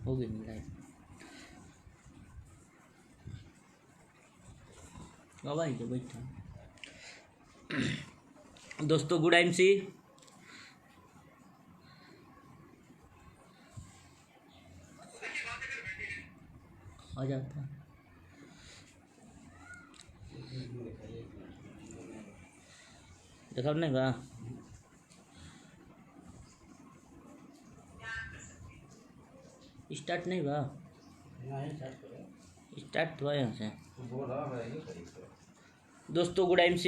होगी नहीं लाइव। गवाही तो बैठा दोस्तों, गुड MC आ जाता देखा नहीं बा स्टार्ट नहीं बा स्टार्ट हुआ यहाँ से। दोस्तों गुड MC,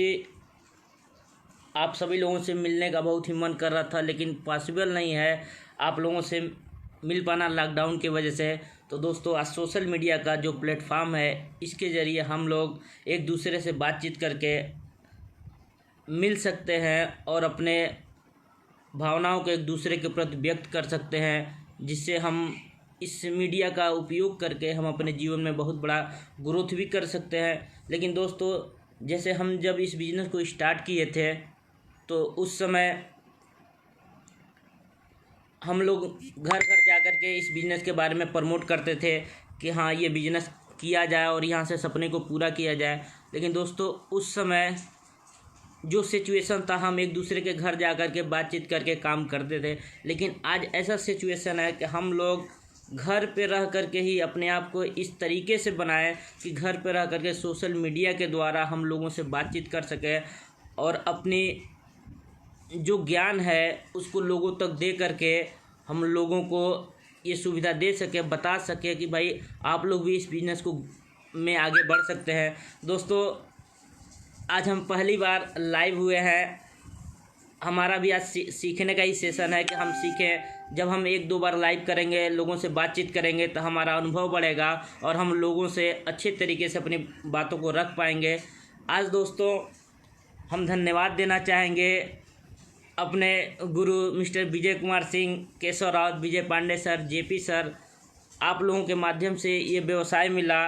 आप सभी लोगों से मिलने का बहुत ही मन कर रहा था, लेकिन पॉसिबल नहीं है आप लोगों से मिल पाना लॉकडाउन की वजह से। तो दोस्तों आज सोशल मीडिया का जो प्लेटफॉर्म है, इसके ज़रिए हम लोग एक दूसरे से बातचीत करके मिल सकते हैं और अपने भावनाओं को एक दूसरे के प्रति व्यक्त कर सकते हैं, जिससे हम इस मीडिया का उपयोग करके हम अपने जीवन में बहुत बड़ा ग्रोथ भी कर सकते हैं। लेकिन दोस्तों जैसे हम जब इस बिज़नेस को स्टार्ट किए थे तो उस समय हम लोग घर घर जा कर के इस बिज़नेस के बारे में प्रमोट करते थे कि हाँ ये बिज़नेस किया जाए और यहाँ से सपने को पूरा किया जाए। लेकिन दोस्तों उस समय जो सिचुएशन था, हम एक दूसरे के घर जा कर के बातचीत करके काम करते थे। लेकिन आज ऐसा सिचुएशन है कि हम लोग घर पे रह कर के ही अपने आप को इस तरीके से बनाएं कि घर पे रह कर के सोशल मीडिया के द्वारा हम लोगों से बातचीत कर सकें और अपनी जो ज्ञान है उसको लोगों तक दे करके हम लोगों को ये सुविधा दे सके, बता सके कि भाई आप लोग भी इस बिज़नेस को में आगे बढ़ सकते हैं। दोस्तों आज हम पहली बार लाइव हुए हैं, हमारा भी आज सीखने का ही सेशन है कि हम सीखें। जब हम 1-2 बार लाइव करेंगे, लोगों से बातचीत करेंगे तो हमारा अनुभव बढ़ेगा और हम लोगों से अच्छे तरीके से अपनी बातों को रख पाएंगे। आज दोस्तों हम धन्यवाद देना चाहेंगे अपने गुरु मिस्टर विजय कुमार सिंह, केशव रावत, विजय पांडे सर, JP सर। आप लोगों के माध्यम से ये व्यवसाय मिला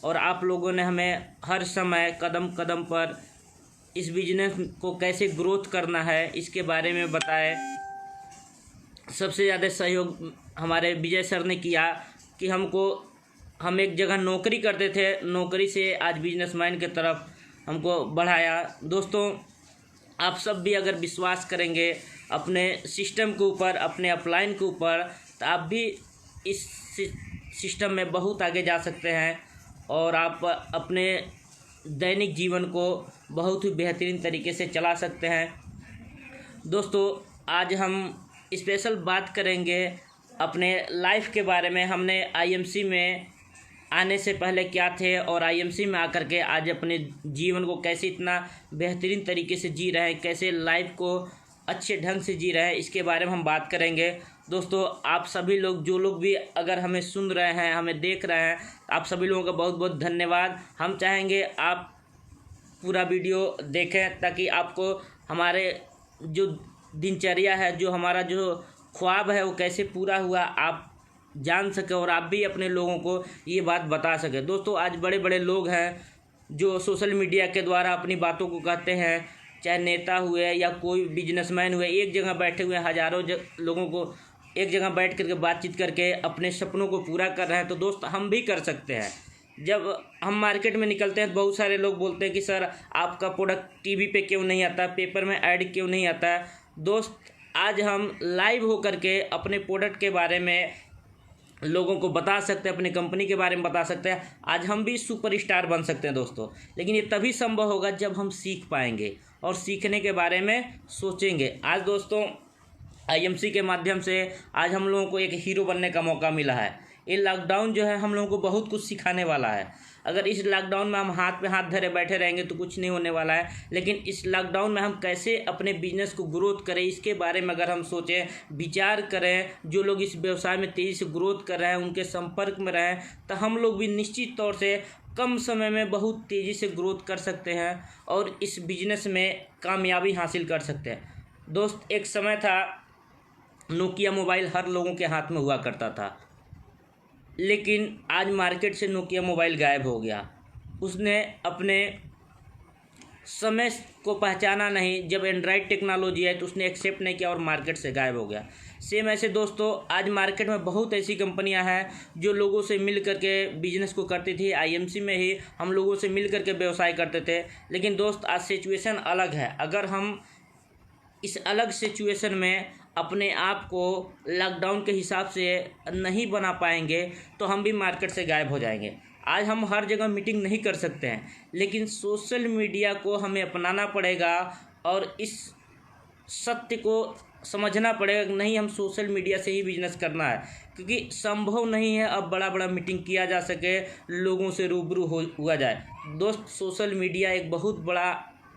और आप लोगों ने हमें हर समय कदम कदम पर इस बिजनेस को कैसे ग्रोथ करना है इसके बारे में बताए। सबसे ज़्यादा सहयोग हमारे विजय सर ने किया कि हम एक जगह नौकरी करते थे, नौकरी से आज बिजनेसमैन की तरफ हमको बढ़ाया। दोस्तों आप सब भी अगर विश्वास करेंगे अपने सिस्टम के ऊपर, अपने अपलाइन के ऊपर, तो आप भी इस सिस्टम में बहुत आगे जा सकते हैं और आप अपने दैनिक जीवन को बहुत ही बेहतरीन तरीके से चला सकते हैं। दोस्तों आज हम स्पेशल बात करेंगे अपने लाइफ के बारे में। हमने IMC में आने से पहले क्या थे और IMC में आकर के आज अपने जीवन को कैसे इतना बेहतरीन तरीके से जी रहे हैं, कैसे लाइफ को अच्छे ढंग से जी रहे हैं, इसके बारे में हम बात करेंगे। दोस्तों आप सभी लोग जो लोग भी अगर हमें सुन रहे हैं, हमें देख रहे हैं, आप सभी लोगों का बहुत बहुत धन्यवाद। हम चाहेंगे आप पूरा वीडियो देखें ताकि आपको हमारे जो दिनचर्या है, जो हमारा जो ख्वाब है वो कैसे पूरा हुआ आप जान सके और आप भी अपने लोगों को ये बात बता सके। दोस्तों आज बड़े बड़े लोग हैं जो सोशल मीडिया के द्वारा अपनी बातों को कहते हैं, चाहे नेता हुए या कोई बिजनेसमैन हुए, एक जगह बैठे हुए हज़ारों लोगों को एक जगह बैठ करके बातचीत करके अपने सपनों को पूरा कर रहे हैं। तो दोस्त हम भी कर सकते हैं। जब हम मार्केट में निकलते हैं तो बहुत सारे लोग बोलते हैं कि सर आपका प्रोडक्ट TV पे क्यों नहीं आता, पेपर में ऐड क्यों नहीं आता। दोस्त आज हम लाइव होकर के अपने प्रोडक्ट के बारे में लोगों को बता सकते हैं, अपनी कंपनी के बारे में बता सकते हैं। आज हम भी सुपरस्टार बन सकते हैं दोस्तों, लेकिन ये तभी संभव होगा जब हम सीख पाएंगे और सीखने के बारे में सोचेंगे। आज दोस्तों IMC के माध्यम से आज हम लोगों को एक हीरो बनने का मौका मिला है। ये लॉकडाउन जो है हम लोगों को बहुत कुछ सिखाने वाला है। अगर इस लॉकडाउन में हम हाथ पे हाथ धरे बैठे रहेंगे तो कुछ नहीं होने वाला है, लेकिन इस लॉकडाउन में हम कैसे अपने बिजनेस को ग्रोथ करें इसके बारे में अगर हम सोचें, विचार करें, जो लोग इस व्यवसाय में तेज़ी से ग्रोथ कर रहे हैं उनके संपर्क में रहें, तो हम लोग भी निश्चित तौर से कम समय में बहुत तेज़ी से ग्रोथ कर सकते हैं और इस बिजनेस में कामयाबी हासिल कर सकते हैं। दोस्त एक समय था नोकिया मोबाइल हर लोगों के हाथ में हुआ करता था, लेकिन आज मार्केट से नोकिया मोबाइल गायब हो गया। उसने अपने समय को पहचाना नहीं, जब एंड्रॉयड टेक्नोलॉजी है तो उसने एक्सेप्ट नहीं किया और मार्केट से गायब हो गया। सेम ऐसे दोस्तों आज मार्केट में बहुत ऐसी कंपनियां हैं जो लोगों से मिल करके बिजनेस को करती थी। आईएमसी में ही हम लोगों से मिल करके व्यवसाय करते थे, लेकिन दोस्त आज सिचुएशन अलग है। अगर हम इस अलग सिचुएशन में अपने आप को लॉकडाउन के हिसाब से नहीं बना पाएंगे तो हम भी मार्केट से गायब हो जाएंगे। आज हम हर जगह मीटिंग नहीं कर सकते हैं, लेकिन सोशल मीडिया को हमें अपनाना पड़ेगा और इस सत्य को समझना पड़ेगा कि नहीं, हम सोशल मीडिया से ही बिजनेस करना है, क्योंकि संभव नहीं है अब बड़ा बड़ा मीटिंग किया जा सके, लोगों से रूबरू हुआ जाए। दोस्त सोशल मीडिया एक बहुत बड़ा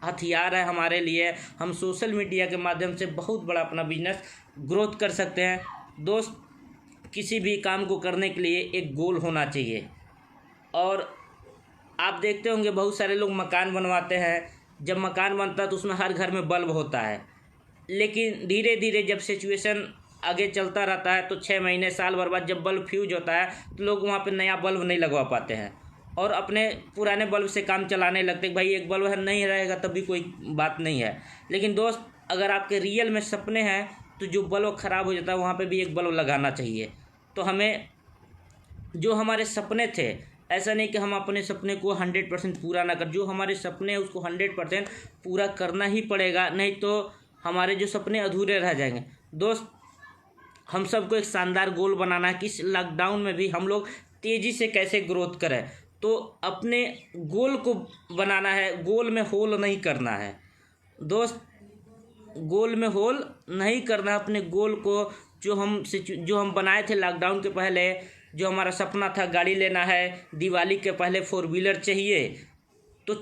हथियार है हमारे लिए। हम सोशल मीडिया के माध्यम से बहुत बड़ा अपना बिजनेस ग्रोथ कर सकते हैं। दोस्त किसी भी काम को करने के लिए एक गोल होना चाहिए। और आप देखते होंगे बहुत सारे लोग मकान बनवाते हैं, जब मकान बनता है तो उसमें हर घर में बल्ब होता है, लेकिन धीरे धीरे जब सिचुएशन आगे चलता रहता है तो 6 महीने साल भर बाद जब बल्ब फ्यूज होता है तो लोग वहाँ पे नया बल्ब नहीं लगवा पाते हैं और अपने पुराने बल्ब से काम चलाने लगते हैं। भाई एक बल्ब है, नहीं रहेगा तब भी कोई बात नहीं है, लेकिन दोस्त अगर आपके रियल में सपने हैं तो जो बल्ब ख़राब हो जाता है वहाँ पे भी एक बल्ब लगाना चाहिए। तो हमें जो हमारे सपने थे, ऐसा नहीं कि हम अपने सपने को 100% पूरा ना कर, जो हमारे सपने हैं उसको 100% पूरा करना ही पड़ेगा, नहीं तो हमारे जो सपने अधूरे रह जाएंगे। दोस्त हम सबको एक शानदार गोल बनाना है कि इस लॉकडाउन में भी हम लोग तेज़ी से कैसे ग्रोथ करें। तो अपने गोल को बनाना है, गोल में होल नहीं करना है दोस्त, गोल में होल नहीं करना। अपने गोल को जो हम बनाए थे लॉकडाउन के पहले, जो हमारा सपना था गाड़ी लेना है, दिवाली के पहले 4 व्हीलर चाहिए तो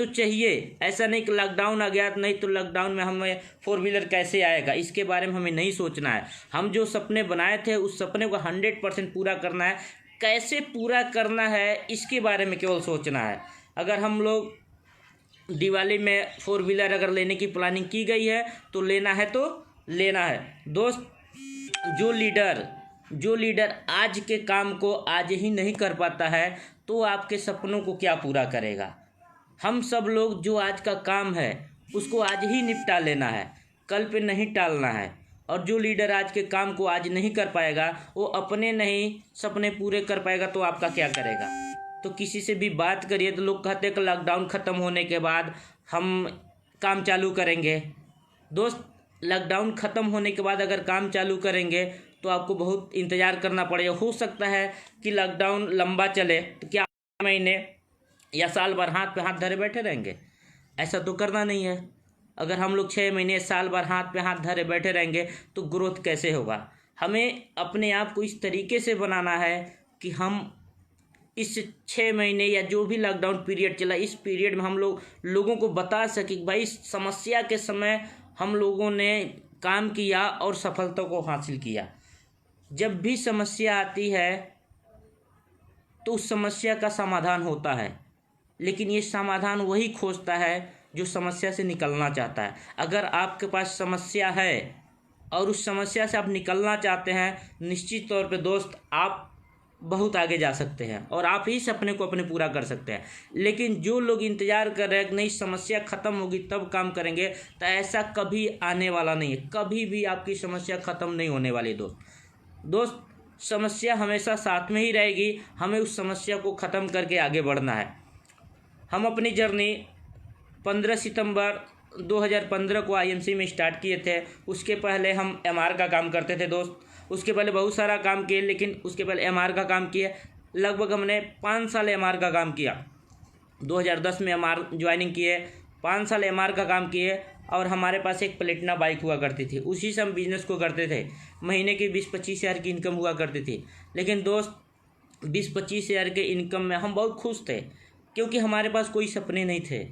चाहिए, ऐसा नहीं कि लॉकडाउन आ गया नहीं तो लॉकडाउन में हमें 4 व्हीलर कैसे आएगा, इसके बारे में हमें नहीं सोचना है। हम जो सपने बनाए थे उस सपने को 100% पूरा करना है। कैसे पूरा करना है इसके बारे में केवल सोचना है। अगर हम लोग दिवाली में 4 व्हीलर अगर लेने की प्लानिंग की गई है तो लेना है तो लेना है। दोस्त जो लीडर आज के काम को आज ही नहीं कर पाता है तो आपके सपनों को क्या पूरा करेगा। हम सब लोग जो आज का काम है उसको आज ही निपटा लेना है, कल पे नहीं टालना है। और जो लीडर आज के काम को आज नहीं कर पाएगा वो अपने नहीं सपने पूरे कर पाएगा तो आपका क्या करेगा। तो किसी से भी बात करिए तो लोग कहते हैं कि लॉकडाउन ख़त्म होने के बाद हम काम चालू करेंगे। दोस्त लॉकडाउन ख़त्म होने के बाद अगर काम चालू करेंगे तो आपको बहुत इंतज़ार करना पड़ेगा। हो सकता है कि लॉकडाउन लंबा चले तो क्या महीने या साल भर हाथ पे हाथ धरे बैठे रहेंगे, ऐसा तो करना नहीं है। अगर हम लोग 6 महीने साल भर हाथ पे हाथ धरे बैठे रहेंगे तो ग्रोथ कैसे होगा। हमें अपने आप को इस तरीके से बनाना है कि हम इस 6 महीने या जो भी लॉकडाउन पीरियड चला इस पीरियड में हम लोगों को बता सके कि भाई इस समस्या के समय हम लोगों ने काम किया और सफलता को हासिल किया। जब भी समस्या आती है तो उस समस्या का समाधान होता है, लेकिन ये समाधान वही खोजता है जो समस्या से निकलना चाहता है। अगर आपके पास समस्या है और उस समस्या से आप निकलना चाहते हैं, निश्चित तौर पे दोस्त आप बहुत आगे जा सकते हैं और आप ही सपने को अपने पूरा कर सकते हैं। लेकिन जो लोग इंतज़ार कर रहे हैं कि नहीं समस्या ख़त्म होगी तब काम करेंगे, तो ऐसा कभी आने वाला नहीं है। कभी भी आपकी समस्या ख़त्म नहीं होने वाली दोस्त समस्या हमेशा साथ में ही रहेगी। हमें उस समस्या को ख़त्म करके आगे बढ़ना है। हम अपनी जर्नी 15 सितंबर 2015 को आईएमसी में स्टार्ट किए थे। उसके पहले हम एमआर का काम करते थे दोस्त। उसके पहले बहुत सारा काम किए, लेकिन उसके पहले एमआर का काम किए। लगभग हमने 5 साल एमआर का काम किया। 2010 में एमआर ज्वाइनिंग किए, 5 साल एमआर का काम किए और हमारे पास एक प्लेटिना बाइक हुआ करती थी। उसी से हम बिज़नेस को करते थे। महीने की 20-25 हज़ार की इनकम हुआ करती थी। लेकिन दोस्त 20-25 हज़ार के इनकम में हम बहुत खुश थे, क्योंकि हमारे पास कोई सपने नहीं थे।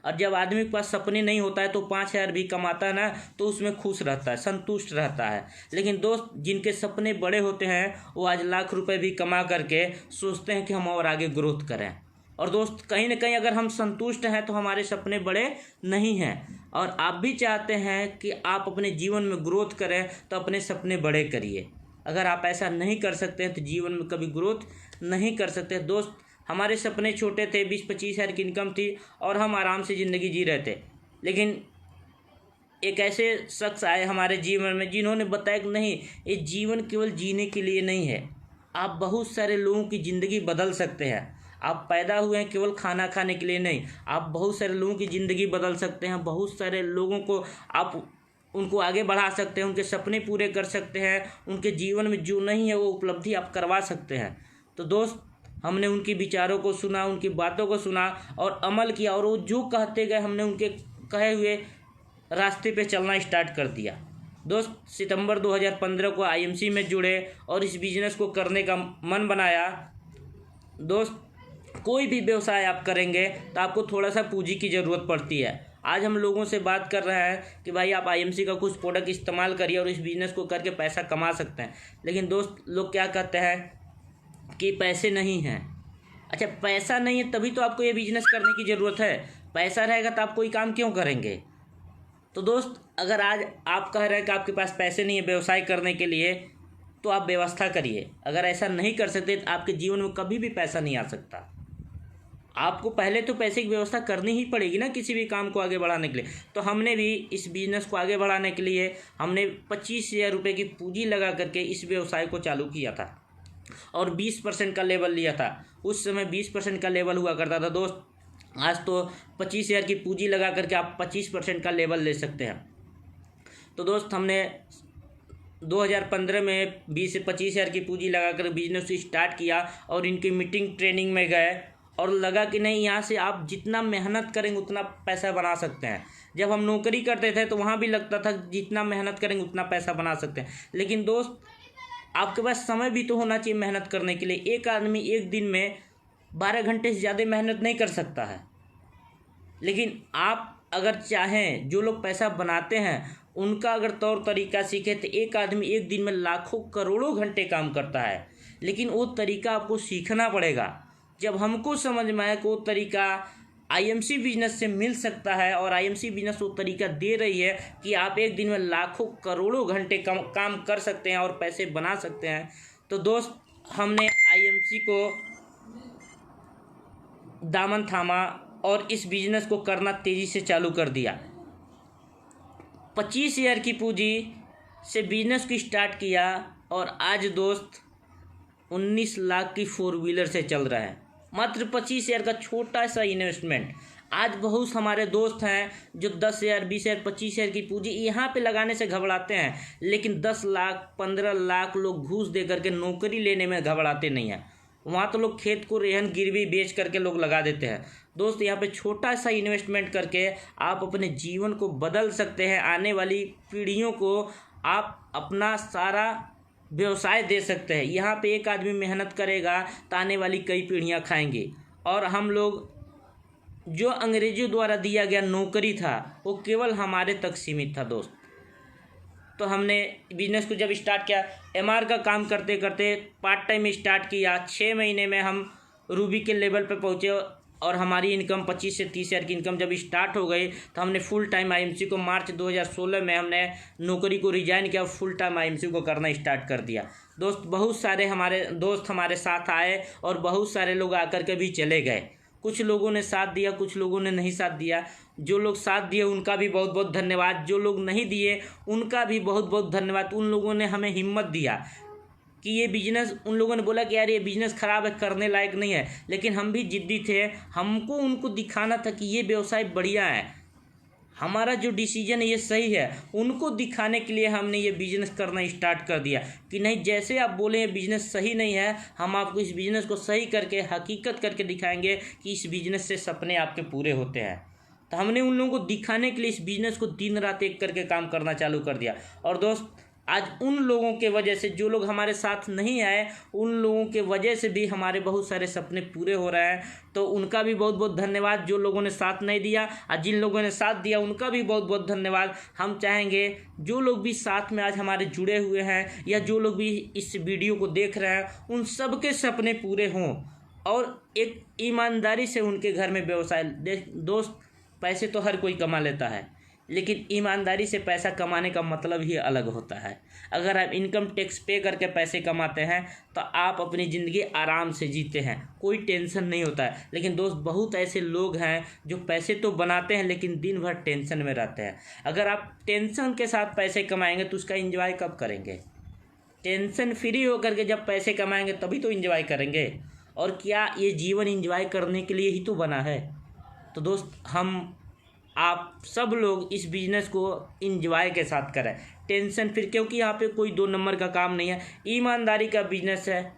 और जब आदमी के पास सपने नहीं होता है तो 5 हज़ार भी कमाता है ना तो उसमें खुश रहता है, संतुष्ट रहता है। लेकिन दोस्त जिनके सपने बड़े होते हैं वो आज लाख रुपए भी कमा करके सोचते हैं कि हम और आगे ग्रोथ करें। और दोस्त कहीं ना कहीं अगर हम संतुष्ट हैं तो हमारे सपने बड़े नहीं हैं। और आप भी चाहते हैं कि आप अपने जीवन में ग्रोथ करें तो अपने सपने बड़े करिए। अगर आप ऐसा नहीं कर सकते हैं तो जीवन में कभी ग्रोथ नहीं कर सकते। दोस्त हमारे सपने छोटे थे, 20-25 हज़ार की इनकम थी और हम आराम से ज़िंदगी जी रहे थे। लेकिन एक ऐसे शख्स आए हमारे जीवन में जिन्होंने बताया कि नहीं, ये जीवन केवल जीने के लिए नहीं है, आप बहुत सारे लोगों की ज़िंदगी बदल सकते हैं। आप पैदा हुए हैं केवल खाना खाने के लिए नहीं, आप बहुत सारे लोगों की ज़िंदगी बदल सकते हैं। बहुत सारे लोगों को आप उनको आगे बढ़ा सकते हैं, उनके सपने पूरे कर सकते हैं, उनके जीवन में जो नहीं है वो उपलब्धि आप करवा सकते हैं। तो दोस्त, हमने उनके विचारों को सुना, उनकी बातों को सुना और अमल किया, और वो जो कहते गए हमने उनके कहे हुए रास्ते पे चलना स्टार्ट कर दिया। दोस्त, सितंबर 2015 को आईएमसी में जुड़े और इस बिज़नेस को करने का मन बनाया। दोस्त, कोई भी व्यवसाय आप करेंगे तो आपको थोड़ा सा पूंजी की ज़रूरत पड़ती है। आज हम लोगों से बात कर रहे हैं कि भाई आप आईएमसी का कुछ प्रोडक्ट इस्तेमाल करिए और इस बिज़नेस को करके पैसा कमा सकते हैं। लेकिन दोस्त, लोग क्या कहते हैं कि पैसे नहीं हैं। अच्छा, पैसा नहीं है तभी तो आपको ये बिज़नेस करने की ज़रूरत है। पैसा रहेगा तो आप कोई काम क्यों करेंगे? तो दोस्त, अगर आज आप कह रहे हैं कि आपके पास पैसे नहीं है व्यवसाय करने के लिए, तो आप व्यवस्था करिए। अगर ऐसा नहीं कर सकते तो आपके जीवन में कभी भी पैसा नहीं आ सकता। आपको पहले तो पैसे की व्यवस्था करनी ही पड़ेगी ना किसी भी काम को आगे बढ़ाने के लिए। तो हमने भी इस बिज़नेस को आगे बढ़ाने के लिए हमने 25,000 रुपये की पूंजी लगा करके इस व्यवसाय को चालू किया था और 20% का लेवल लिया था। उस समय 20% का लेवल हुआ करता था दोस्त। आज तो 25,000 की पूंजी लगा करके आप 25% का लेवल ले सकते हैं। तो दोस्त, हमने 2015 में 20 से 25,000 की पूंजी लगा कर बिज़नेस स्टार्ट किया और इनकी मीटिंग ट्रेनिंग में गए और लगा कि नहीं, यहाँ से आप जितना मेहनत करेंगे उतना पैसा बना सकते हैं। जब हम नौकरी करते थे तो वहाँ भी लगता था जितना मेहनत करेंगे उतना पैसा बना सकते हैं। लेकिन दोस्त, आपके पास समय भी तो होना चाहिए मेहनत करने के लिए। एक आदमी एक दिन में 12 घंटे से ज़्यादा मेहनत नहीं कर सकता है। लेकिन आप अगर चाहें, जो लोग पैसा बनाते हैं उनका अगर तौर तरीका सीखे तो एक आदमी एक दिन में लाखों करोड़ों घंटे काम करता है। लेकिन वो तरीका आपको सीखना पड़ेगा। जब हमको समझ में आया कि वो तरीका आईएमसी बिजनेस से मिल सकता है और आईएमसी बिजनेस वो तरीका दे रही है कि आप एक दिन में लाखों करोड़ों घंटे काम कर सकते हैं और पैसे बना सकते हैं, तो दोस्त, हमने आईएमसी को दामन थामा और इस बिजनेस को करना तेज़ी से चालू कर दिया। 25,000 की पूंजी से बिजनेस को स्टार्ट किया और आज दोस्त 19 लाख की 4 व्हीलर से चल रहा है। मात्र 25,000 का छोटा सा इन्वेस्टमेंट। आज बहुत हमारे दोस्त हैं जो 10,000, 20,000, 25,000 की पूंजी यहाँ पे लगाने से घबराते हैं, लेकिन 10 लाख, 15 लाख लोग घूस दे करके नौकरी लेने में घबराते नहीं हैं। वहाँ तो लोग खेत को रेहन गिरवी बेच करके लोग लगा देते हैं। दोस्त, यहाँ पे छोटा सा इन्वेस्टमेंट करके आप अपने जीवन को बदल सकते हैं। आने वाली पीढ़ियों को आप अपना सारा व्यवसाय दे सकते हैं। यहाँ पे एक आदमी मेहनत करेगा तो आने वाली कई पीढ़ियाँ खाएंगी। और हम लोग, जो अंग्रेजों द्वारा दिया गया नौकरी था वो केवल हमारे तक सीमित था दोस्त। तो हमने बिजनेस को जब स्टार्ट किया, एमआर का काम करते करते पार्ट टाइम स्टार्ट किया। 6 महीने में हम रूबी के लेवल पे पहुँचे और हमारी इनकम 25 से 30,000 की इनकम जब स्टार्ट हो गई तो हमने फुल टाइम आईएमसी को मार्च 2016 में हमने नौकरी को रिजाइन किया और फुल टाइम आईएमसी को करना स्टार्ट कर दिया। दोस्त, बहुत सारे हमारे दोस्त हमारे साथ आए और बहुत सारे लोग आकर के भी चले गए। कुछ लोगों ने साथ दिया, कुछ लोगों ने नहीं साथ दिया। जो लोग साथ दिए उनका भी बहुत बहुत धन्यवाद, जो लोग नहीं दिए उनका भी बहुत बहुत धन्यवाद। उन लोगों ने हमें हिम्मत दिया कि ये बिज़नेस, उन लोगों ने बोला कि यार ये बिज़नेस ख़राब है, करने लायक नहीं है, लेकिन हम भी जिद्दी थे। हमको उनको दिखाना था कि ये व्यवसाय बढ़िया है, हमारा जो डिसीजन है ये सही है। उनको दिखाने के लिए हमने ये बिज़नेस करना स्टार्ट कर दिया कि नहीं, जैसे आप बोले ये बिज़नेस सही नहीं है, हम आपको इस बिज़नेस को सही करके हकीकत करके दिखाएंगे कि इस बिज़नेस से सपने आपके पूरे होते हैं। तो हमने उन लोगों को दिखाने के लिए इस बिज़नेस को दिन रात एक करके काम करना चालू कर दिया। और दोस्त, आज उन लोगों के वजह से, जो लोग हमारे साथ नहीं आए, उन लोगों के वजह से भी हमारे बहुत सारे सपने पूरे हो रहे हैं। तो उनका भी बहुत बहुत धन्यवाद, जो लोगों ने साथ नहीं दिया। और जिन लोगों ने साथ दिया उनका भी बहुत बहुत धन्यवाद। हम चाहेंगे जो लोग भी साथ में आज हमारे जुड़े हुए हैं या जो लोग भी इस वीडियो को देख रहे हैं, उन सबके सपने पूरे हों और एक ईमानदारी से उनके घर में व्यवसाय। दोस्त, पैसे तो हर कोई कमा लेता है, लेकिन ईमानदारी से पैसा कमाने का मतलब ही अलग होता है। अगर आप इनकम टैक्स पे करके पैसे कमाते हैं तो आप अपनी ज़िंदगी आराम से जीते हैं, कोई टेंशन नहीं होता है। लेकिन दोस्त, बहुत ऐसे लोग हैं जो पैसे तो बनाते हैं लेकिन दिन भर टेंशन में रहते हैं। अगर आप टेंशन के साथ पैसे कमाएंगे तो उसका एंजॉय कब करेंगे? टेंशन फ्री होकर के जब पैसे कमाएंगे तभी तो एंजॉय करेंगे। और क्या ये जीवन एंजॉय करने के लिए ही तो बना है? तो दोस्त, हम आप सब लोग इस बिज़नेस को एंजॉय के साथ करें, टेंशन फिर, क्योंकि यहाँ पे कोई 2 नंबर का काम नहीं है, ईमानदारी का बिजनेस है।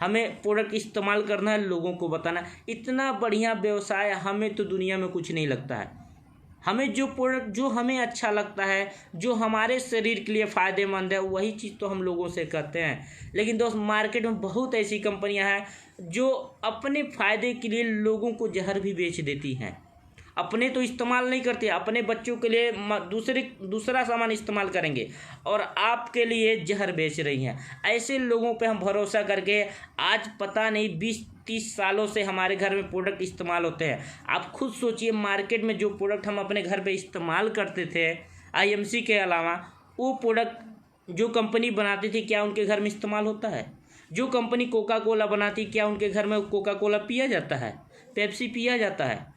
हमें प्रोडक्ट इस्तेमाल करना है, लोगों को बताना। इतना बढ़िया व्यवसाय हमें तो दुनिया में कुछ नहीं लगता है। हमें जो प्रोडक्ट जो हमें अच्छा लगता है, जो हमारे शरीर के लिए फ़ायदेमंद है, वही चीज़ तो हम लोगों से करते हैं। लेकिन दोस्त, मार्केट में बहुत ऐसी कंपनियां हैं जो अपने फ़ायदे के लिए लोगों को जहर भी बेच देती हैं। अपने तो इस्तेमाल नहीं करते, अपने बच्चों के लिए दूसरा सामान इस्तेमाल करेंगे और आपके लिए जहर बेच रही हैं। ऐसे लोगों पे हम भरोसा करके आज पता नहीं 20-30 सालों से हमारे घर में प्रोडक्ट इस्तेमाल होते हैं। आप खुद सोचिए, मार्केट में जो प्रोडक्ट हम अपने घर पे इस्तेमाल करते थे आईएमसी के अलावा, वो प्रोडक्ट जो कंपनी बनाती थी क्या उनके घर में इस्तेमाल होता है? जो कंपनी कोका कोला बनाती, क्या उनके घर में कोका कोला पिया जाता है? पेप्सी पिया जाता है?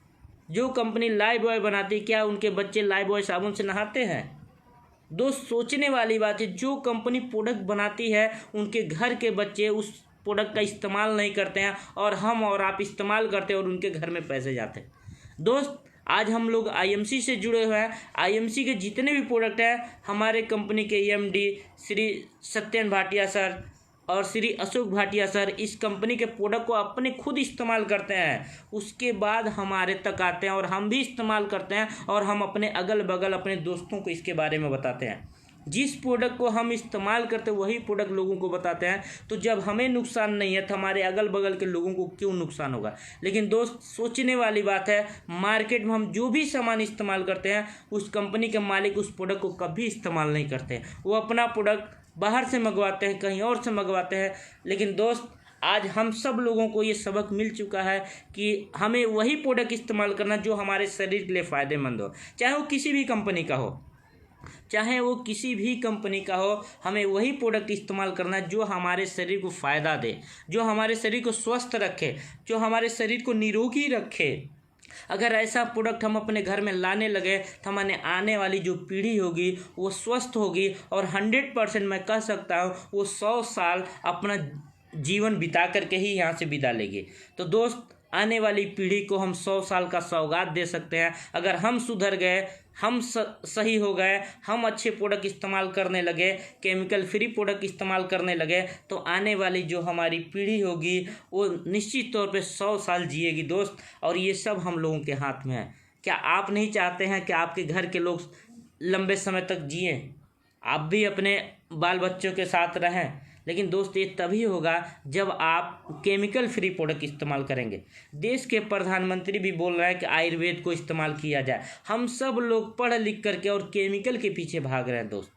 जो कंपनी लाइफ बॉय बनाती, क्या उनके बच्चे लाइफ बॉय साबुन से नहाते हैं? दोस्त, सोचने वाली बात है, जो कंपनी प्रोडक्ट बनाती है उनके घर के बच्चे उस प्रोडक्ट का इस्तेमाल नहीं करते हैं और हम और आप इस्तेमाल करते हैं और उनके घर में पैसे जाते हैं। दोस्त, आज हम लोग आईएमसी से जुड़े हुए हैं। आईएमसी के जितने भी प्रोडक्ट हैं, हमारे कंपनी के एमडी श्री सत्यन भाटिया सर और श्री अशोक भाटिया सर इस कंपनी के प्रोडक्ट को अपने खुद इस्तेमाल करते हैं, उसके बाद हमारे तक आते हैं और हम भी इस्तेमाल करते हैं और हम अपने अगल बगल अपने दोस्तों को इसके बारे में बताते हैं। जिस प्रोडक्ट को हम इस्तेमाल करते हैं वही प्रोडक्ट लोगों को बताते हैं। तो जब हमें नुकसान नहीं है तो हमारे अगल बगल के लोगों को क्यों नुकसान होगा? लेकिन दोस्त, सोचने वाली बात है, मार्केट में हम जो भी सामान इस्तेमाल करते हैं उस कंपनी के मालिक उस प्रोडक्ट को कभी इस्तेमाल नहीं करते हैं। वो अपना प्रोडक्ट बाहर से मंगवाते हैं, कहीं और से मंगवाते हैं। लेकिन दोस्त, आज हम सब लोगों को ये सबक मिल चुका है कि हमें वही प्रोडक्ट इस्तेमाल करना जो हमारे शरीर के लिए फ़ायदेमंद हो, चाहे वो किसी भी कंपनी का हो, हमें वही प्रोडक्ट इस्तेमाल करना जो हमारे शरीर को फ़ायदा दे, जो हमारे शरीर को स्वस्थ रखे, जो हमारे शरीर को निरोगी रखे। अगर ऐसा प्रोडक्ट हम अपने घर में लाने लगे तो हमारे आने वाली जो पीढ़ी होगी वो स्वस्थ होगी और 100% मैं कह सकता हूँ वो 100 साल अपना जीवन बिता करके ही यहाँ से विदा लेगी। तो दोस्त, आने वाली पीढ़ी को हम 100 साल का सौगात दे सकते हैं अगर हम सुधर गए, हम सही हो गए, हम अच्छे प्रोडक्ट इस्तेमाल करने लगे, केमिकल फ्री प्रोडक्ट इस्तेमाल करने लगे, तो आने वाली जो हमारी पीढ़ी होगी वो निश्चित तौर पे 100 साल जिएगी दोस्त। और ये सब हम लोगों के हाथ में है। क्या आप नहीं चाहते हैं कि आपके घर के लोग लंबे समय तक जिए, आप भी अपने बाल बच्चों के साथ रहें? लेकिन दोस्त, ये तभी होगा जब आप केमिकल फ्री प्रोडक्ट इस्तेमाल करेंगे। देश के प्रधानमंत्री भी बोल रहे हैं कि आयुर्वेद को इस्तेमाल किया जाए। हम सब लोग पढ़ लिख करके और केमिकल के पीछे भाग रहे हैं दोस्त।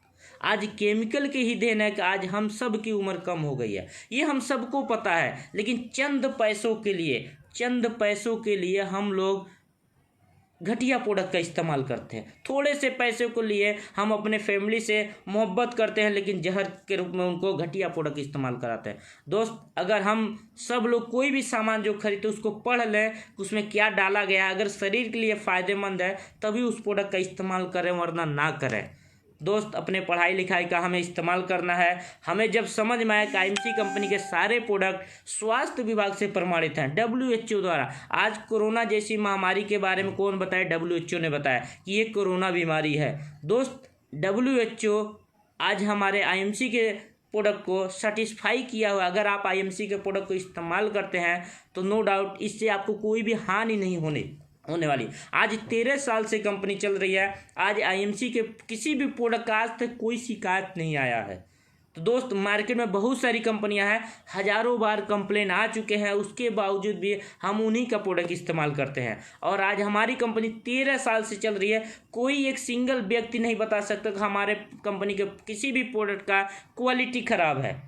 आज केमिकल के ही देन है कि आज हम सब की उम्र कम हो गई है, ये हम सबको पता है। लेकिन चंद पैसों के लिए हम लोग घटिया प्रोडक्ट का इस्तेमाल करते हैं। थोड़े से पैसे को लिए हम अपने फैमिली से मोहब्बत करते हैं लेकिन जहर के रूप में उनको घटिया प्रोडक्ट इस्तेमाल कराते हैं। दोस्त, अगर हम सब लोग कोई भी सामान जो खरीदते उसको पढ़ लें उसमें क्या डाला गया, अगर शरीर के लिए फ़ायदेमंद है तभी उस प्रोडक्ट का इस्तेमाल करें, वरना ना करें। दोस्त, अपने पढ़ाई लिखाई का हमें इस्तेमाल करना है। हमें जब समझ में आया कि आईएमसी कंपनी के सारे प्रोडक्ट स्वास्थ्य विभाग से प्रमाणित हैं, WHO द्वारा। आज कोरोना जैसी महामारी के बारे में कौन बताए? WHO ने बताया कि ये कोरोना बीमारी है। दोस्त, WHO आज हमारे आईएमसी के प्रोडक्ट को सेटिस्फाई किया हुआ। अगर आप आईएमसी के प्रोडक्ट को इस्तेमाल करते हैं तो नो डाउट इससे आपको कोई भी हानि नहीं होने वाली। आज 13 साल से कंपनी चल रही है, आज आईएमसी के किसी भी प्रोडक्ट का आज तक कोई शिकायत नहीं आया है। तो दोस्त, मार्केट में बहुत सारी कंपनियां हैं, हज़ारों बार कंप्लेन आ चुके हैं, उसके बावजूद भी हम उन्हीं का प्रोडक्ट इस्तेमाल करते हैं। और आज हमारी कंपनी 13 साल से चल रही है, कोई एक सिंगल व्यक्ति नहीं बता सकता कि हमारे कंपनी के किसी भी प्रोडक्ट का क्वालिटी ख़राब है।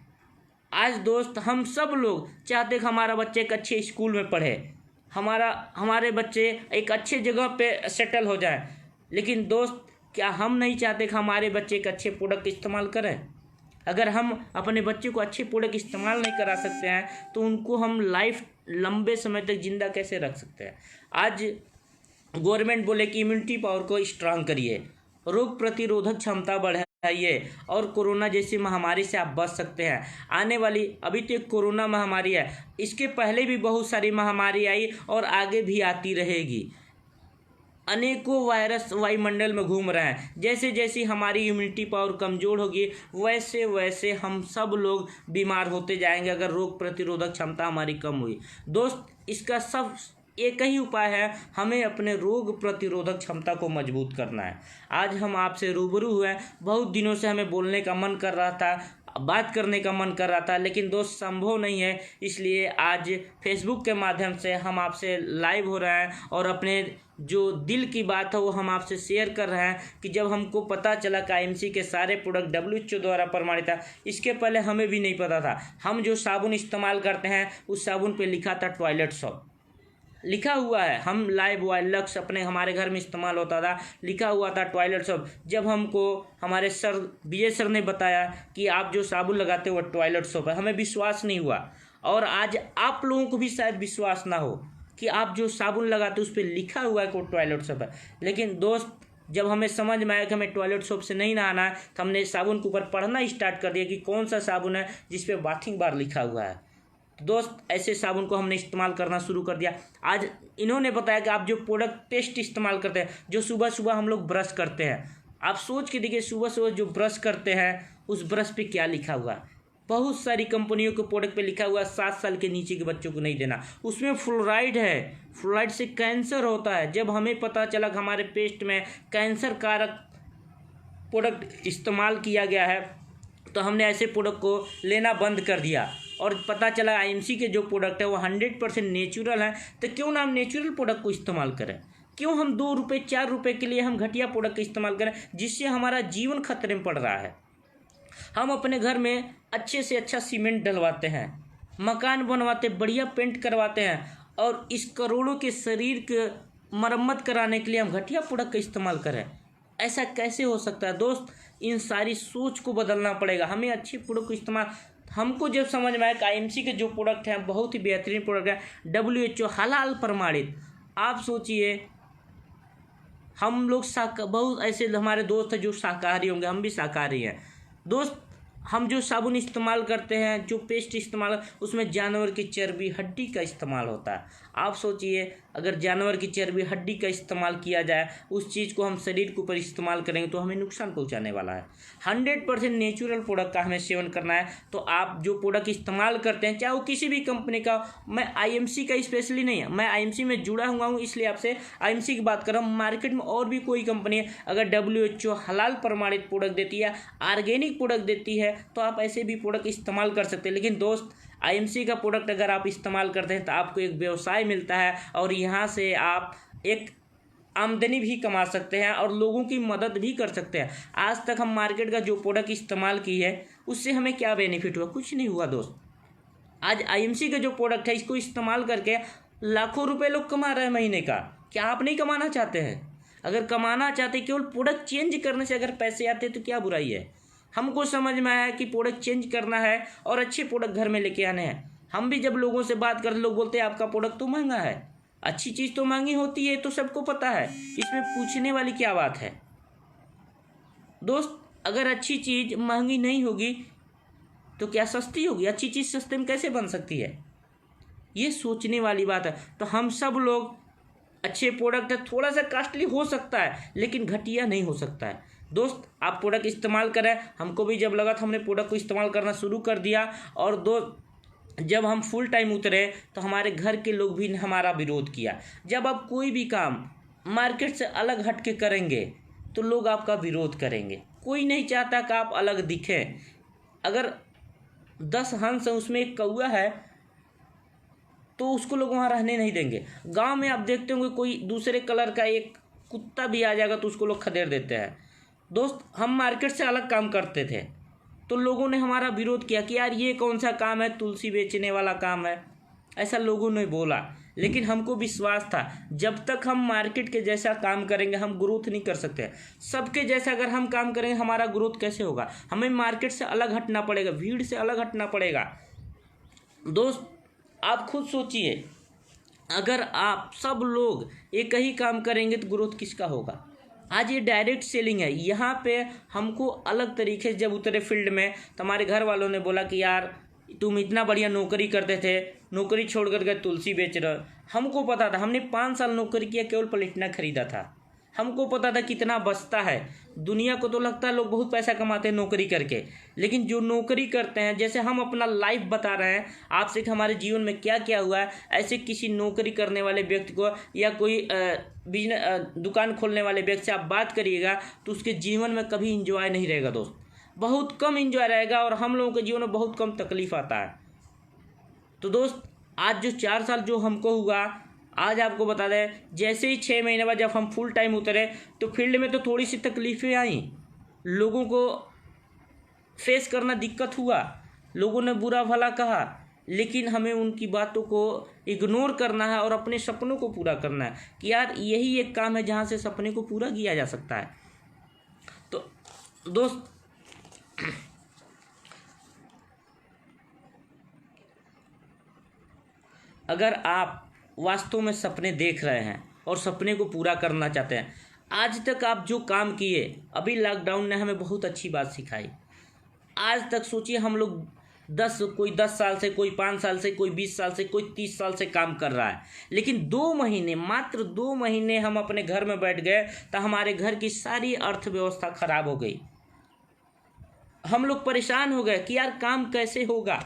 आज दोस्त, हम सब लोग चाहते कि हमारा बच्चा एक अच्छे स्कूल में पढ़े, हमारे बच्चे एक अच्छे जगह पे सेटल हो जाए। लेकिन दोस्त, क्या हम नहीं चाहते कि हमारे बच्चे एक अच्छे प्रोडक्ट इस्तेमाल करें? अगर हम अपने बच्चे को अच्छे प्रोडक्ट इस्तेमाल नहीं करा सकते हैं तो उनको हम लाइफ लंबे समय तक जिंदा कैसे रख सकते हैं? आज गवर्नमेंट बोले कि इम्यूनिटी पावर को स्ट्रांग करिए, रोग प्रतिरोधक क्षमता बढ़ाइए और कोरोना जैसी महामारी से आप बच सकते हैं। आने वाली अभी तो एक कोरोना महामारी है, इसके पहले भी बहुत सारी महामारी आई और आगे भी आती रहेगी। अनेकों वायरस वायुमंडल में घूम रहे हैं। जैसे जैसे हमारी इम्यूनिटी पावर कमज़ोर होगी वैसे वैसे हम सब लोग बीमार होते जाएंगे अगर रोग प्रतिरोधक क्षमता हमारी कम हुई। दोस्त, इसका सब एक ही उपाय है, हमें अपने रोग प्रतिरोधक क्षमता को मजबूत करना है। आज हम आपसे रूबरू हुए, बहुत दिनों से हमें बोलने का मन कर रहा था, बात करने का मन कर रहा था, लेकिन दोस्त संभव नहीं है। इसलिए आज फेसबुक के माध्यम से हम आपसे लाइव हो रहे हैं और अपने जो दिल की बात है वो हम आपसे शेयर कर रहे हैं कि जब हमको पता चला कि आईएमसी के सारे प्रोडक्ट WHO द्वारा प्रमाणित था, इसके पहले हमें भी नहीं पता था। हम जो साबुन इस्तेमाल करते हैं उस साबुन पे लिखा था टॉयलेट सोप, लिखा हुआ है। हम लाइव बॉय लक्स अपने हमारे घर में इस्तेमाल होता था, लिखा हुआ था टॉयलेट सोप। जब हमको हमारे सर विजय सर ने बताया कि आप जो साबुन लगाते हो वो टॉयलेट सोप है, हमें विश्वास नहीं हुआ। और आज आप लोगों को भी शायद विश्वास ना हो कि आप जो साबुन लगाते हो उस पर लिखा हुआ है कि वो टॉयलेट सोप है। लेकिन दोस्त, जब हमें समझ में आया कि हमें टॉयलेट सोप से नहीं नहाना है तो हमने साबुन के ऊपर पढ़ना स्टार्ट कर दिया कि कौन सा साबुन है जिस पे बाथिंग बार लिखा हुआ है। दोस्त, ऐसे साबुन को हमने इस्तेमाल करना शुरू कर दिया। आज इन्होंने बताया कि आप जो प्रोडक्ट पेस्ट इस्तेमाल करते हैं, जो सुबह सुबह हम लोग ब्रश करते हैं, आप सोच के देखिए सुबह सुबह जो ब्रश करते हैं उस ब्रश पे क्या लिखा हुआ है। बहुत सारी कंपनियों के प्रोडक्ट पे लिखा हुआ है 7 साल के नीचे के बच्चों को नहीं देना, उसमें फ्लोराइड है, फ्लोराइड से कैंसर होता है। जब हमें पता चला कि हमारे पेस्ट में कैंसर कारक प्रोडक्ट इस्तेमाल किया गया है तो हमने ऐसे प्रोडक्ट को लेना बंद कर दिया। और पता चला आईएमसी के जो प्रोडक्ट है वो 100% नेचुरल है, तो क्यों ना हम नेचुरल प्रोडक्ट को इस्तेमाल करें? क्यों हम 2 रुपये 4 रुपये के लिए हम घटिया प्रोडक्ट का इस्तेमाल करें जिससे हमारा जीवन खतरे में पड़ रहा है? हम अपने घर में अच्छे से अच्छा सीमेंट डलवाते हैं, मकान बनवाते, बढ़िया पेंट करवाते हैं, और इस करोड़ों के शरीर के मरम्मत कराने के लिए हम घटिया प्रोडक्ट का इस्तेमाल करें? ऐसा कैसे हो सकता है? दोस्त, इन सारी सोच को बदलना पड़ेगा। हमें अच्छी प्रोडक्ट को इस्तेमाल, हमको जब समझ में आया कि आईएमसी के जो प्रोडक्ट हैं बहुत ही बेहतरीन प्रोडक्ट है, WHO हलाल प्रमाणित। आप सोचिए, हम लोग बहुत ऐसे हमारे दोस्त हैं जो शाकाहारी होंगे, हम भी शाकाहारी हैं। दोस्त, हम जो साबुन इस्तेमाल करते हैं, जो पेस्ट इस्तेमाल, उसमें जानवर की चर्बी हड्डी का इस्तेमाल होता है। आप सोचिए, अगर जानवर की चर्बी हड्डी का इस्तेमाल किया जाए, उस चीज़ को हम शरीर के ऊपर इस्तेमाल करेंगे तो हमें नुकसान पहुंचाने वाला है। 100% नेचुरल प्रोडक्ट का हमें सेवन करना है। तो आप जो प्रोडक्ट इस्तेमाल करते हैं, चाहे वो किसी भी कंपनी का, मैं आईएमसी का स्पेशली नहीं है, मैं आईएमसी में जुड़ा हुआ हूँ इसलिए आपसे आईएमसी की बात कर रहा हूँ। मार्केट में और भी कोई कंपनी है, अगर WHO हलाल प्रमाणित प्रोडक्ट देती है, ऑर्गेनिक प्रोडक्ट देती है, तो आप ऐसे भी प्रोडक्ट इस्तेमाल कर सकते हैं। लेकिन दोस्त, आईएमसी का प्रोडक्ट अगर आप इस्तेमाल करते हैं तो आपको एक व्यवसाय मिलता है और यहाँ से आप एक आमदनी भी कमा सकते हैं और लोगों की मदद भी कर सकते हैं। आज तक हम मार्केट का जो प्रोडक्ट इस्तेमाल की है उससे हमें क्या बेनिफिट हुआ? कुछ नहीं हुआ दोस्त। आज आईएमसी का जो प्रोडक्ट है इसको इस्तेमाल करके लाखों रुपए लोग कमा रहे हैं महीने का। क्या आप नहीं कमाना चाहते हैं? अगर कमाना चाहते, केवल प्रोडक्ट चेंज करने से अगर पैसे आते तो क्या बुराई है? हमको समझ में आया कि प्रोडक्ट चेंज करना है और अच्छे प्रोडक्ट घर में लेके आने हैं। हम भी जब लोगों से बात करते, लोग बोलते हैं आपका प्रोडक्ट तो महंगा है। अच्छी चीज़ तो महंगी होती है, तो सबको पता है, इसमें पूछने वाली क्या बात है? दोस्त, अगर अच्छी चीज़ महंगी नहीं होगी तो क्या सस्ती होगी? अच्छी चीज़ सस्ते में कैसे बन सकती है? ये सोचने वाली बात है। तो हम सब लोग, अच्छे प्रोडक्ट है, थोड़ा सा कॉस्टली हो सकता है लेकिन घटिया नहीं हो सकता है। दोस्त, आप प्रोडक्ट इस्तेमाल करें। हमको भी जब लगा था हमने प्रोडक्ट को इस्तेमाल करना शुरू कर दिया, और जब हम फुल टाइम उतरे तो हमारे घर के लोग भी हमारा विरोध किया। जब आप कोई भी काम मार्केट से अलग हट के करेंगे तो लोग आपका विरोध करेंगे। कोई नहीं चाहता कि आप अलग दिखें। अगर 10 हंस हैं उसमें एक कौआ है तो उसको लोग वहाँ रहने नहीं देंगे। गांव में आप देखते होंगे कोई दूसरे कलर का एक कुत्ता भी आ जाएगा तो उसको लोग खदेड़ देते हैं। दोस्त, हम मार्केट से अलग काम करते थे तो लोगों ने हमारा विरोध किया कि यार ये कौन सा काम है, तुलसी बेचने वाला काम है, ऐसा लोगों ने बोला। लेकिन हमको विश्वास था जब तक हम मार्केट के जैसा काम करेंगे हम ग्रोथ नहीं कर सकते। सबके जैसा अगर हम काम करेंगे हमारा ग्रोथ कैसे होगा? हमें मार्केट से अलग हटना पड़ेगा, भीड़ से अलग हटना पड़ेगा। दोस्त आप खुद सोचिए, अगर आप सब लोग एक ही काम करेंगे तो ग्रोथ किसका होगा? आज ये डायरेक्ट सेलिंग है। यहाँ पे हमको अलग तरीके से जब उतरे फील्ड में तो हमारे घर वालों ने बोला कि यार तुम इतना बढ़िया नौकरी करते थे, नौकरी छोड़ कर के तुलसी बेच रहे हो। हमको पता था, हमने 5 साल नौकरी किया, केवल प्लेटिना खरीदा था। हमको पता था कितना बचता है। दुनिया को तो लगता है लोग बहुत पैसा कमाते हैं नौकरी करके, लेकिन जो नौकरी करते हैं, जैसे हम अपना लाइफ बता रहे हैं आपसे कि हमारे जीवन में क्या क्या हुआ है, ऐसे किसी नौकरी करने वाले व्यक्ति को या कोई बिजनेस दुकान खोलने वाले व्यक्ति से आप बात करिएगा तो उसके जीवन में कभी इंजॉय नहीं रहेगा दोस्त, बहुत कम इंजॉय रहेगा। और हम लोगों के जीवन में बहुत कम तकलीफ आता है। तो दोस्त आज जो 4 साल जो हमको हुआ, आज आपको बता दें, जैसे ही 6 महीने बाद जब हम फुल टाइम उतरे तो फील्ड में तो थोड़ी सी तकलीफ़ें आई, लोगों को फेस करना दिक्कत हुआ, लोगों ने बुरा भला कहा, लेकिन हमें उनकी बातों को इग्नोर करना है और अपने सपनों को पूरा करना है कि यार यही एक काम है जहाँ से सपने को पूरा किया जा सकता है। तो दोस्त अगर आप वास्तव में सपने देख रहे हैं और सपने को पूरा करना चाहते हैं, आज तक आप जो काम किए, अभी लॉकडाउन ने हमें बहुत अच्छी बात सिखाई। आज तक सोचिए हम लोग कोई 10 साल से, कोई 5 साल से, कोई 20 साल से, कोई 30 साल से काम कर रहा है, लेकिन 2 महीने, मात्र 2 महीने हम अपने घर में बैठ गए तो हमारे घर की सारी अर्थव्यवस्था खराब हो गई। हम लोग परेशान हो गए कि यार काम कैसे होगा।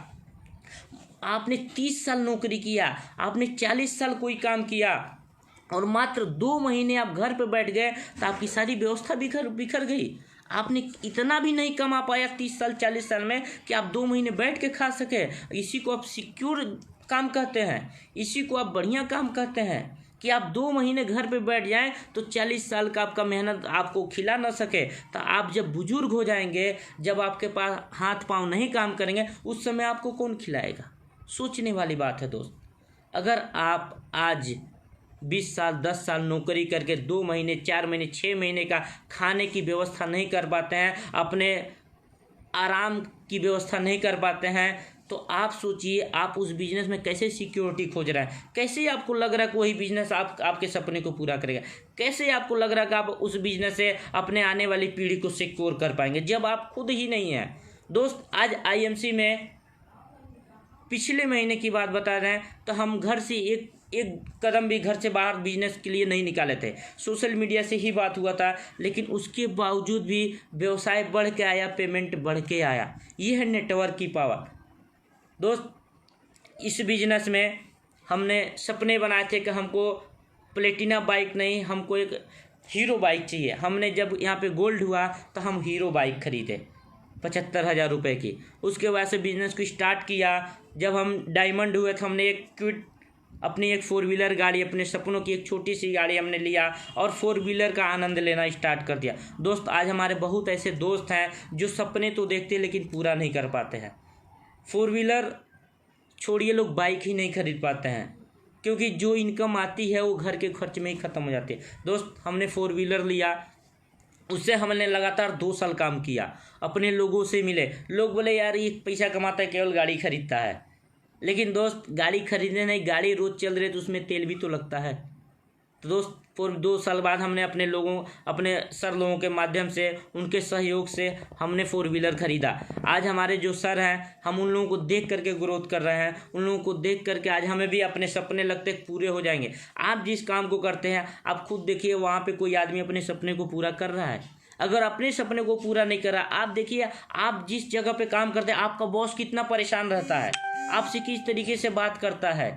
आपने 30 साल नौकरी किया, आपने 40 साल कोई काम किया और मात्र 2 महीने आप घर पे बैठ गए तो आपकी सारी व्यवस्था बिखर गई। आपने इतना भी नहीं कमा पाया 30 साल 40 साल में कि आप 2 महीने बैठ के खा सके। इसी को आप सिक्योर काम कहते हैं, इसी को आप बढ़िया काम कहते हैं कि आप 2 महीने घर पे बैठ जाएं तो 40 साल का आपका मेहनत आपको खिला ना सके। तो आप जब बुजुर्ग हो जाएंगे, जब आपके पास हाथ पाँव नहीं काम करेंगे, उस समय आपको कौन खिलाएगा? सोचने वाली बात है दोस्त। अगर आप आज 20 साल 10 साल नौकरी करके 2 महीने 4 महीने 6 महीने का खाने की व्यवस्था नहीं कर पाते हैं, अपने आराम की व्यवस्था नहीं कर पाते हैं, तो आप सोचिए आप उस बिजनेस में कैसे सिक्योरिटी खोज रहे हैं? कैसे आपको लग रहा है कि वही बिजनेस आपके सपने को पूरा करेगा? कैसे आपको लग रहा है कि आप उस बिजनेस से अपने आने वाली पीढ़ी को सिक्योर कर पाएंगे जब आप खुद ही नहीं हैं? दोस्त आज आईएमसी में पिछले महीने की बात बता रहे हैं तो हम घर से एक कदम भी घर से बाहर बिजनेस के लिए नहीं निकाले थे। सोशल मीडिया से ही बात हुआ था, लेकिन उसके बावजूद भी व्यवसाय बढ़ के आया, पेमेंट बढ़ के आया। ये है नेटवर्क की पावर। दोस्त इस बिजनेस में हमने सपने बनाए थे कि हमको प्लेटिना बाइक नहीं, हमको एक हीरो बाइक चाहिए। हमने जब यहाँ पे गोल्ड हुआ तो हम हीरो बाइक खरीदे 75,000 रुपये की। उसके बाद से बिजनेस को स्टार्ट किया। जब हम डायमंड हुए तो हमने अपनी एक 4 व्हीलर गाड़ी, अपने सपनों की एक छोटी सी गाड़ी हमने लिया और 4 व्हीलर का आनंद लेना स्टार्ट कर दिया। दोस्त आज हमारे बहुत ऐसे दोस्त हैं जो सपने तो देखते हैं लेकिन पूरा नहीं कर पाते हैं। 4 व्हीलर छोड़िए, लोग बाइक ही नहीं खरीद पाते हैं क्योंकि जो इनकम आती है वो घर के खर्च में ही ख़त्म हो जाती है। दोस्त हमने 4 व्हीलर लिया, उससे हमने लगातार 2 साल काम किया, अपने लोगों से मिले। लोग बोले यार ये पैसा कमाता है केवल गाड़ी खरीदता है, लेकिन दोस्त गाड़ी खरीदने नहीं, गाड़ी रोज़ चल रही है तो उसमें तेल भी तो लगता है। तो दोस्त 2 साल बाद हमने अपने सर लोगों के माध्यम से, उनके सहयोग से हमने 4 व्हीलर खरीदा। आज हमारे जो सर हैं, हम उन लोगों को देख करके ग्रोथ कर रहे हैं। उन लोगों को देख करके आज हमें भी अपने सपने लगते पूरे हो जाएंगे। आप जिस काम को करते हैं आप खुद देखिए, वहाँ पे कोई आदमी अपने सपने को पूरा कर रहा है। अगर अपने सपने को पूरा नहीं कर रहा, आप देखिए आप जिस जगह पे काम करते हैं आपका बॉस कितना परेशान रहता है, आपसे किस तरीके से बात करता है।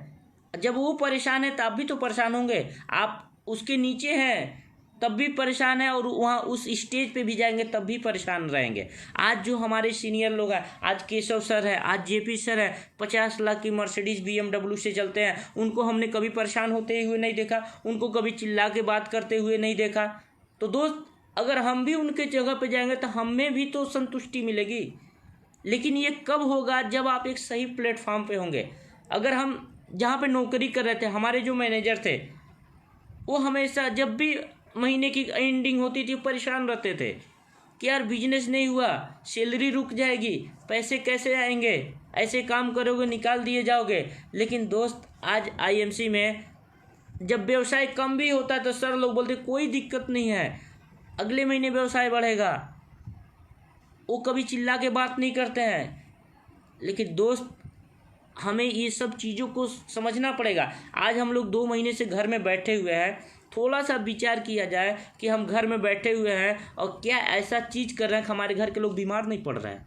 जब वो परेशान है तो आप भी तो परेशान होंगे। आप उसके नीचे हैं तब भी परेशान है और वहाँ उस स्टेज पे भी जाएंगे तब भी परेशान रहेंगे। आज जो हमारे सीनियर लोग हैं, आज केशव सर है, आज जेपी सर है, 50 लाख की मर्सिडीज BMW से चलते हैं। उनको हमने कभी परेशान होते हुए नहीं देखा, उनको कभी चिल्ला के बात करते हुए नहीं देखा। तो दोस्त अगर हम भी उनके जगह पे जाएंगे तो हमें भी तो संतुष्टि मिलेगी, लेकिन ये कब होगा? जब आप एक सही प्लेटफॉर्म पे होंगे। अगर हम जहाँ पे नौकरी कर रहे थे, हमारे जो मैनेजर थे, वो हमेशा जब भी महीने की एंडिंग होती थी परेशान रहते थे कि यार बिजनेस नहीं हुआ, सैलरी रुक जाएगी, पैसे कैसे आएंगे, ऐसे काम करोगे निकाल दिए जाओगे। लेकिन दोस्त आज आईएमसी में जब व्यवसाय कम भी होता है तो सर लोग बोलते कोई दिक्कत नहीं है, अगले महीने व्यवसाय बढ़ेगा। वो कभी चिल्ला के बात नहीं करते हैं। लेकिन दोस्त हमें ये सब चीज़ों को समझना पड़ेगा। आज हम लोग 2 महीने से घर में बैठे हुए हैं, थोड़ा सा विचार किया जाए कि हम घर में बैठे हुए हैं और क्या ऐसा चीज़ कर रहे हैं कि हमारे घर के लोग बीमार नहीं पड़ रहे हैं।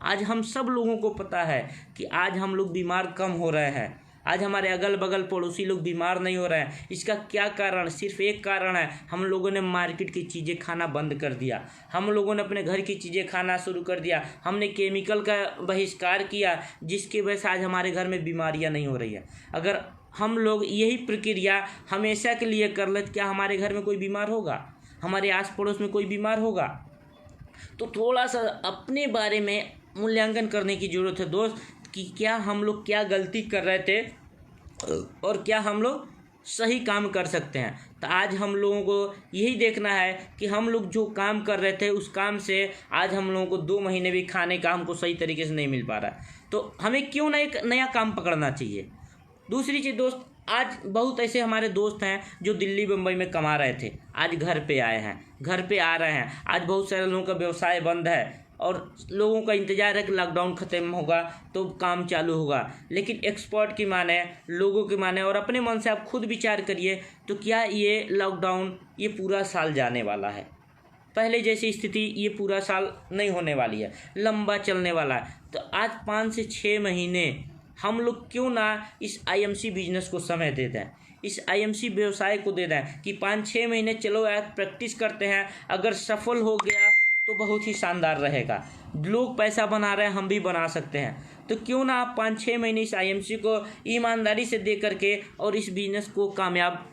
आज हम सब लोगों को पता है कि आज हम लोग बीमार कम हो रहे हैं, आज हमारे अगल बगल पड़ोसी लोग बीमार नहीं हो रहे हैं। इसका क्या कारण? सिर्फ एक कारण है, हम लोगों ने मार्केट की चीज़ें खाना बंद कर दिया, हम लोगों ने अपने घर की चीज़ें खाना शुरू कर दिया, हमने केमिकल का बहिष्कार किया, जिसकी वजह से आज हमारे घर में बीमारियां नहीं हो रही है। अगर हम लोग यही प्रक्रिया हमेशा के लिए कर ले, क्या हमारे घर में कोई बीमार होगा? हमारे आस पड़ोस में कोई बीमार होगा? तो थोड़ा सा अपने बारे में मूल्यांकन करने की ज़रूरत है दोस्त, कि क्या हम लोग क्या गलती कर रहे थे और क्या हम लोग सही काम कर सकते हैं। तो आज हम लोगों को यही देखना है कि हम लोग जो काम कर रहे थे उस काम से आज हम लोगों को 2 महीने भी खाने का हमको सही तरीके से नहीं मिल पा रहा है, तो हमें क्यों ना एक नया काम पकड़ना चाहिए। दूसरी चीज़ दोस्त, आज बहुत ऐसे हमारे दोस्त हैं जो दिल्ली बम्बई में कमा रहे थे, आज घर पे आए हैं, घर पे आ रहे हैं। आज बहुत सारे लोगों का व्यवसाय बंद है और लोगों का इंतज़ार है कि लॉकडाउन ख़त्म होगा तो काम चालू होगा। लेकिन एक्सपर्ट की माने, लोगों की माने और अपने मन से आप खुद विचार करिए, तो क्या ये लॉकडाउन ये पूरा साल जाने वाला है? पहले जैसी स्थिति ये पूरा साल नहीं होने वाली है, लंबा चलने वाला है। तो आज 5 से 6 महीने हम लोग क्यों ना इस आईएमसी बिजनेस को समय दे दें, इस आईएमसी व्यवसाय को दे दें कि 5-6 महीने चलो यार प्रैक्टिस करते हैं, अगर सफल हो गया तो बहुत ही शानदार रहेगा। लोग पैसा बना रहे हैं, हम भी बना सकते हैं। तो क्यों ना आप 5-6 महीने इस आईएमसी को ईमानदारी से दे करके और इस बिज़नेस को कामयाब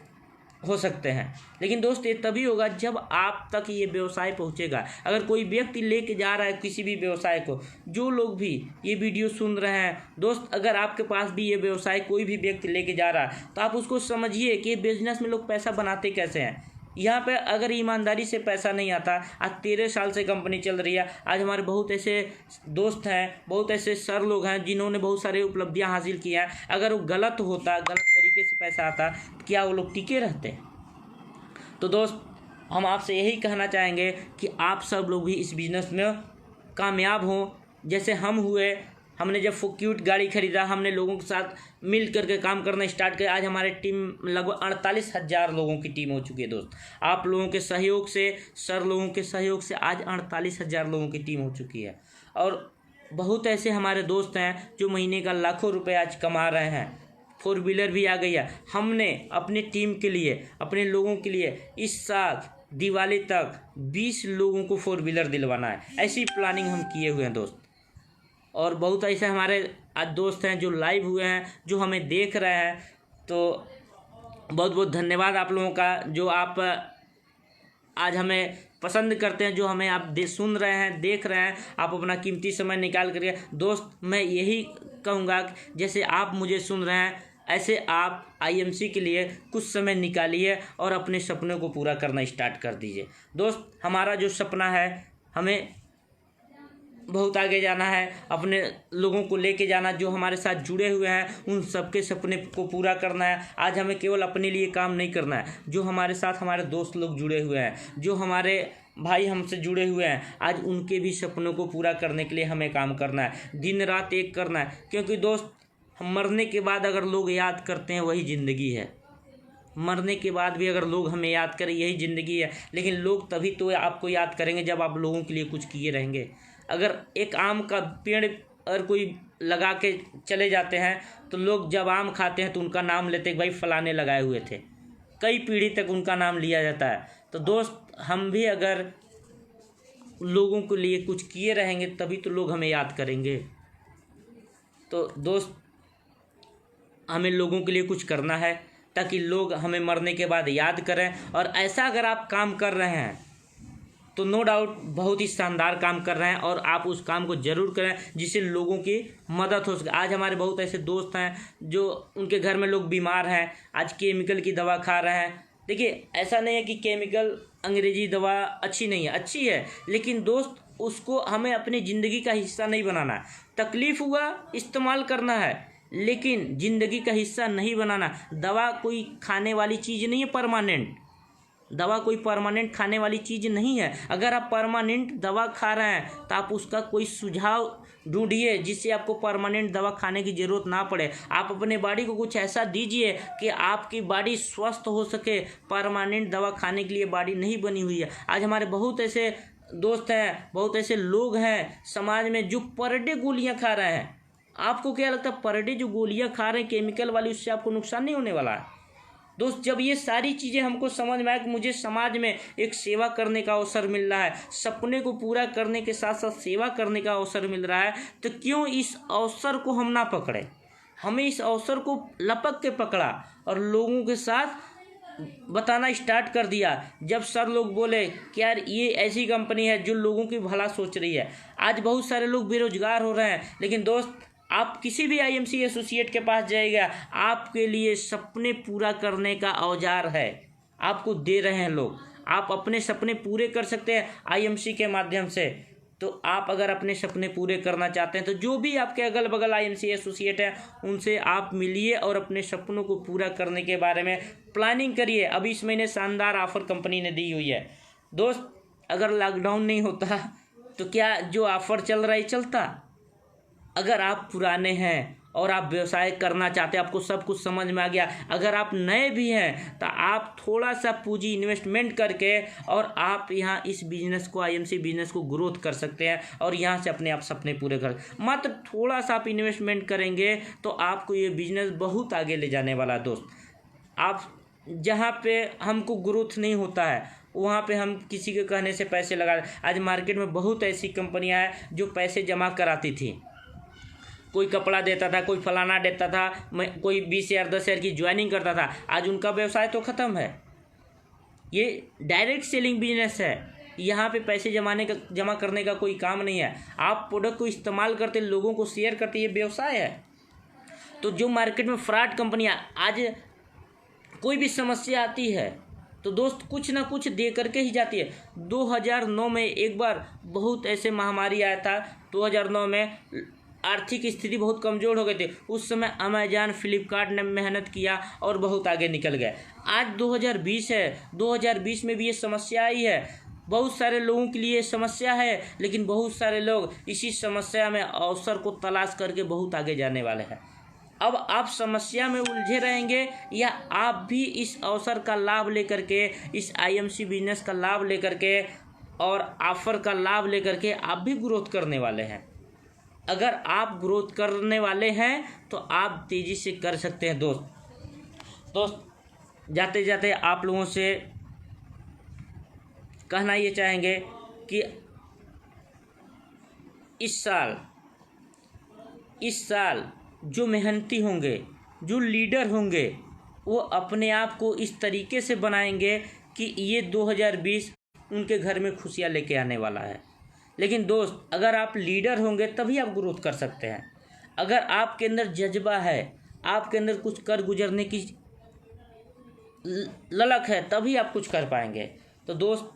हो सकते हैं। लेकिन दोस्त ये तभी होगा जब आप तक ये व्यवसाय पहुंचेगा। अगर कोई व्यक्ति लेके जा रहा है किसी भी व्यवसाय को, जो लोग भी ये वीडियो सुन रहे हैं दोस्त, अगर आपके पास भी ये व्यवसाय कोई भी व्यक्ति लेके जा रहा है तो आप उसको समझिए कि बिजनेस में लोग पैसा बनाते कैसे हैं। यहाँ पे अगर ईमानदारी से पैसा नहीं आता, आज 13 साल से कंपनी चल रही है। आज हमारे बहुत ऐसे दोस्त हैं, बहुत ऐसे सर लोग हैं जिन्होंने बहुत सारे उपलब्धियाँ हासिल की हैं। अगर वो गलत होता, गलत तरीके से पैसा आता, क्या वो लोग टिके रहते? तो दोस्त हम आपसे यही कहना चाहेंगे कि आप सब लोग भी इस बिज़नेस में कामयाब हों, जैसे हम हुए। हमने जब क्यूट गाड़ी खरीदा, हमने लोगों के साथ मिल करके काम करना स्टार्ट किया। आज हमारे टीम लगभग 48,000 लोगों की टीम हो चुकी है दोस्त। आप लोगों के सहयोग से, सर लोगों के सहयोग से आज 48,000 लोगों की टीम हो चुकी है। और बहुत ऐसे हमारे दोस्त हैं जो महीने का लाखों रुपए आज कमा रहे हैं। 4 व्हीलर भी आ गई है। हमने अपने टीम के लिए, अपने लोगों के लिए इस साल दिवाली तक 20 लोगों को 4 व्हीलर दिलवाना है, ऐसी प्लानिंग हम किए हुए हैं दोस्त। और बहुत ऐसे हमारे आज दोस्त हैं जो लाइव हुए हैं, जो हमें देख रहे हैं। तो बहुत बहुत धन्यवाद आप लोगों का, जो आप आज हमें पसंद करते हैं, जो हमें आप सुन रहे हैं, देख रहे हैं। आप अपना कीमती समय निकाल करके दोस्त, मैं यही कहूँगा जैसे आप मुझे सुन रहे हैं, ऐसे आप आईएमसी के लिए कुछ समय निकालिए और अपने सपनों को पूरा करना स्टार्ट कर दीजिए। दोस्त हमारा जो सपना है, हमें बहुत आगे जाना है, अपने लोगों को लेके जाना, जो हमारे साथ जुड़े हुए हैं उन सबके सपने को पूरा करना है। आज हमें केवल अपने लिए काम नहीं करना है, जो हमारे साथ हमारे दोस्त लोग जुड़े हुए हैं, जो हमारे भाई हमसे जुड़े हुए हैं, आज उनके भी सपनों को पूरा करने के लिए हमें काम करना है, दिन रात एक करना है। क्योंकि दोस्त हम मरने के बाद अगर लोग याद करते हैं वही ज़िंदगी है। मरने के बाद भी अगर लोग हमें याद करें यही ज़िंदगी है। लेकिन लोग तभी तो आपको याद करेंगे जब आप लोगों के लिए कुछ किए रहेंगे। अगर एक आम का पेड़ अगर कोई लगा के चले जाते हैं तो लोग जब आम खाते हैं तो उनका नाम लेते हैं, भाई फलाने लगाए हुए थे, कई पीढ़ी तक उनका नाम लिया जाता है। तो दोस्त हम भी अगर लोगों के लिए कुछ किए रहेंगे तभी तो लोग हमें याद करेंगे। तो दोस्त हमें लोगों के लिए कुछ करना है ताकि लोग हमें मरने के बाद याद करें। और ऐसा अगर आप काम कर रहे हैं तो नो डाउट बहुत ही शानदार काम कर रहे हैं और आप उस काम को ज़रूर करें जिससे लोगों की मदद हो सके। आज हमारे बहुत ऐसे दोस्त हैं जो उनके घर में लोग बीमार हैं, आज केमिकल की दवा खा रहे हैं। देखिए, ऐसा नहीं है कि केमिकल अंग्रेजी दवा अच्छी नहीं है, अच्छी है, लेकिन दोस्त उसको हमें अपनी ज़िंदगी का हिस्सा नहीं बनाना है। तकलीफ़ हुआ इस्तेमाल करना है, लेकिन ज़िंदगी का हिस्सा नहीं बनाना। दवा कोई खाने वाली चीज़ नहीं है परमानेंट, दवा कोई परमानेंट खाने वाली चीज़ नहीं है। अगर आप परमानेंट दवा खा रहे हैं तो आप उसका कोई सुझाव ढूंढिए जिससे आपको परमानेंट दवा खाने की ज़रूरत ना पड़े। आप अपने बॉडी को कुछ ऐसा दीजिए कि आपकी बॉडी स्वस्थ हो सके। परमानेंट दवा खाने के लिए बॉडी नहीं बनी हुई है। आज हमारे बहुत ऐसे दोस्त हैं, बहुत ऐसे लोग हैं समाज में जो पर डे गोलियाँ खा रहे हैं। आपको क्या लगता है पर डे जो गोलियाँ खा रहे हैं केमिकल वाली, उससे आपको नुकसान नहीं होने वाला है? दोस्त, जब ये सारी चीज़ें हमको समझ में आए कि मुझे समाज में एक सेवा करने का अवसर मिल रहा है, सपने को पूरा करने के साथ साथ सेवा करने का अवसर मिल रहा है, तो क्यों इस अवसर को हम ना पकड़े। हमें इस अवसर को लपक के पकड़ा और लोगों के साथ बताना स्टार्ट कर दिया। जब सर लोग बोले कि यार ये ऐसी कंपनी है जो लोगों की भला सोच रही है। आज बहुत सारे लोग बेरोजगार हो रहे हैं, लेकिन दोस्त आप किसी भी आईएमसी एसोसिएट के पास जाइएगा, आपके लिए सपने पूरा करने का औजार है, आपको दे रहे हैं लोग। आप अपने सपने पूरे कर सकते हैं आईएमसी के माध्यम से। तो आप अगर अपने सपने पूरे करना चाहते हैं तो जो भी आपके अगल बगल आईएमसी एसोसिएट हैं उनसे आप मिलिए और अपने सपनों को पूरा करने के बारे में प्लानिंग करिए। अभी इस महीने शानदार ऑफर कंपनी ने दी हुई है। दोस्त, अगर लॉकडाउन नहीं होता तो क्या जो ऑफर चल रहा है चलता? अगर आप पुराने हैं और आप व्यवसाय करना चाहते हैं, आपको सब कुछ समझ में आ गया, अगर आप नए भी हैं तो आप थोड़ा सा पूंजी इन्वेस्टमेंट करके और आप यहाँ इस बिजनेस को, आईएमसी बिजनेस को ग्रोथ कर सकते हैं और यहाँ से अपने आप सपने पूरे कर। मात्र थोड़ा सा आप इन्वेस्टमेंट करेंगे तो आपको ये बिजनेस बहुत आगे ले जाने वाला है। दोस्त, आप जहाँ पे हमको ग्रोथ नहीं होता है वहाँ पे हम किसी के कहने से पैसे लगा। आज मार्केट में बहुत ऐसी कंपनियाँ हैं जो पैसे जमा कराती थी, कोई कपड़ा देता था, कोई फलाना देता था, कोई 20,000 10,000 की ज्वाइनिंग करता था। आज उनका व्यवसाय तो ख़त्म है। ये डायरेक्ट सेलिंग बिजनेस है, यहाँ पे पैसे जमा करने का कोई काम नहीं है। आप प्रोडक्ट को इस्तेमाल करते, लोगों को शेयर करते, ये व्यवसाय है। तो जो मार्केट में फ्रॉड कंपनियाँ, आज कोई भी समस्या आती है तो दोस्त कुछ ना कुछ दे करके ही जाती है। 2009 में एक बार बहुत ऐसे महामारी आया था। 2009 में आर्थिक स्थिति बहुत कमज़ोर हो गई थी। उस समय अमेजॉन, फ्लिपकार्ट ने मेहनत किया और बहुत आगे निकल गए। आज 2020 है, 2020 में भी ये समस्या आई है। बहुत सारे लोगों के लिए समस्या है, लेकिन बहुत सारे लोग इसी समस्या में अवसर को तलाश करके बहुत आगे जाने वाले हैं। अब आप समस्या में उलझे रहेंगे या आप भी इस अवसर का लाभ लेकर के, इस आईएमसी बिजनेस का लाभ लेकर के और ऑफर का लाभ लेकर के आप भी ग्रोथ करने वाले हैं। अगर आप ग्रोथ करने वाले हैं तो आप तेज़ी से कर सकते हैं। दोस्त, जाते जाते आप लोगों से कहना ये चाहेंगे कि इस साल जो मेहनती होंगे, जो लीडर होंगे, वो अपने आप को इस तरीके से बनाएंगे कि ये 2020 उनके घर में खुशियाँ लेके आने वाला है। लेकिन दोस्त, अगर आप लीडर होंगे तभी आप ग्रोथ कर सकते हैं। अगर आपके अंदर जज्बा है, आपके अंदर कुछ कर गुजरने की ललक है, तभी आप कुछ कर पाएंगे। तो दोस्त,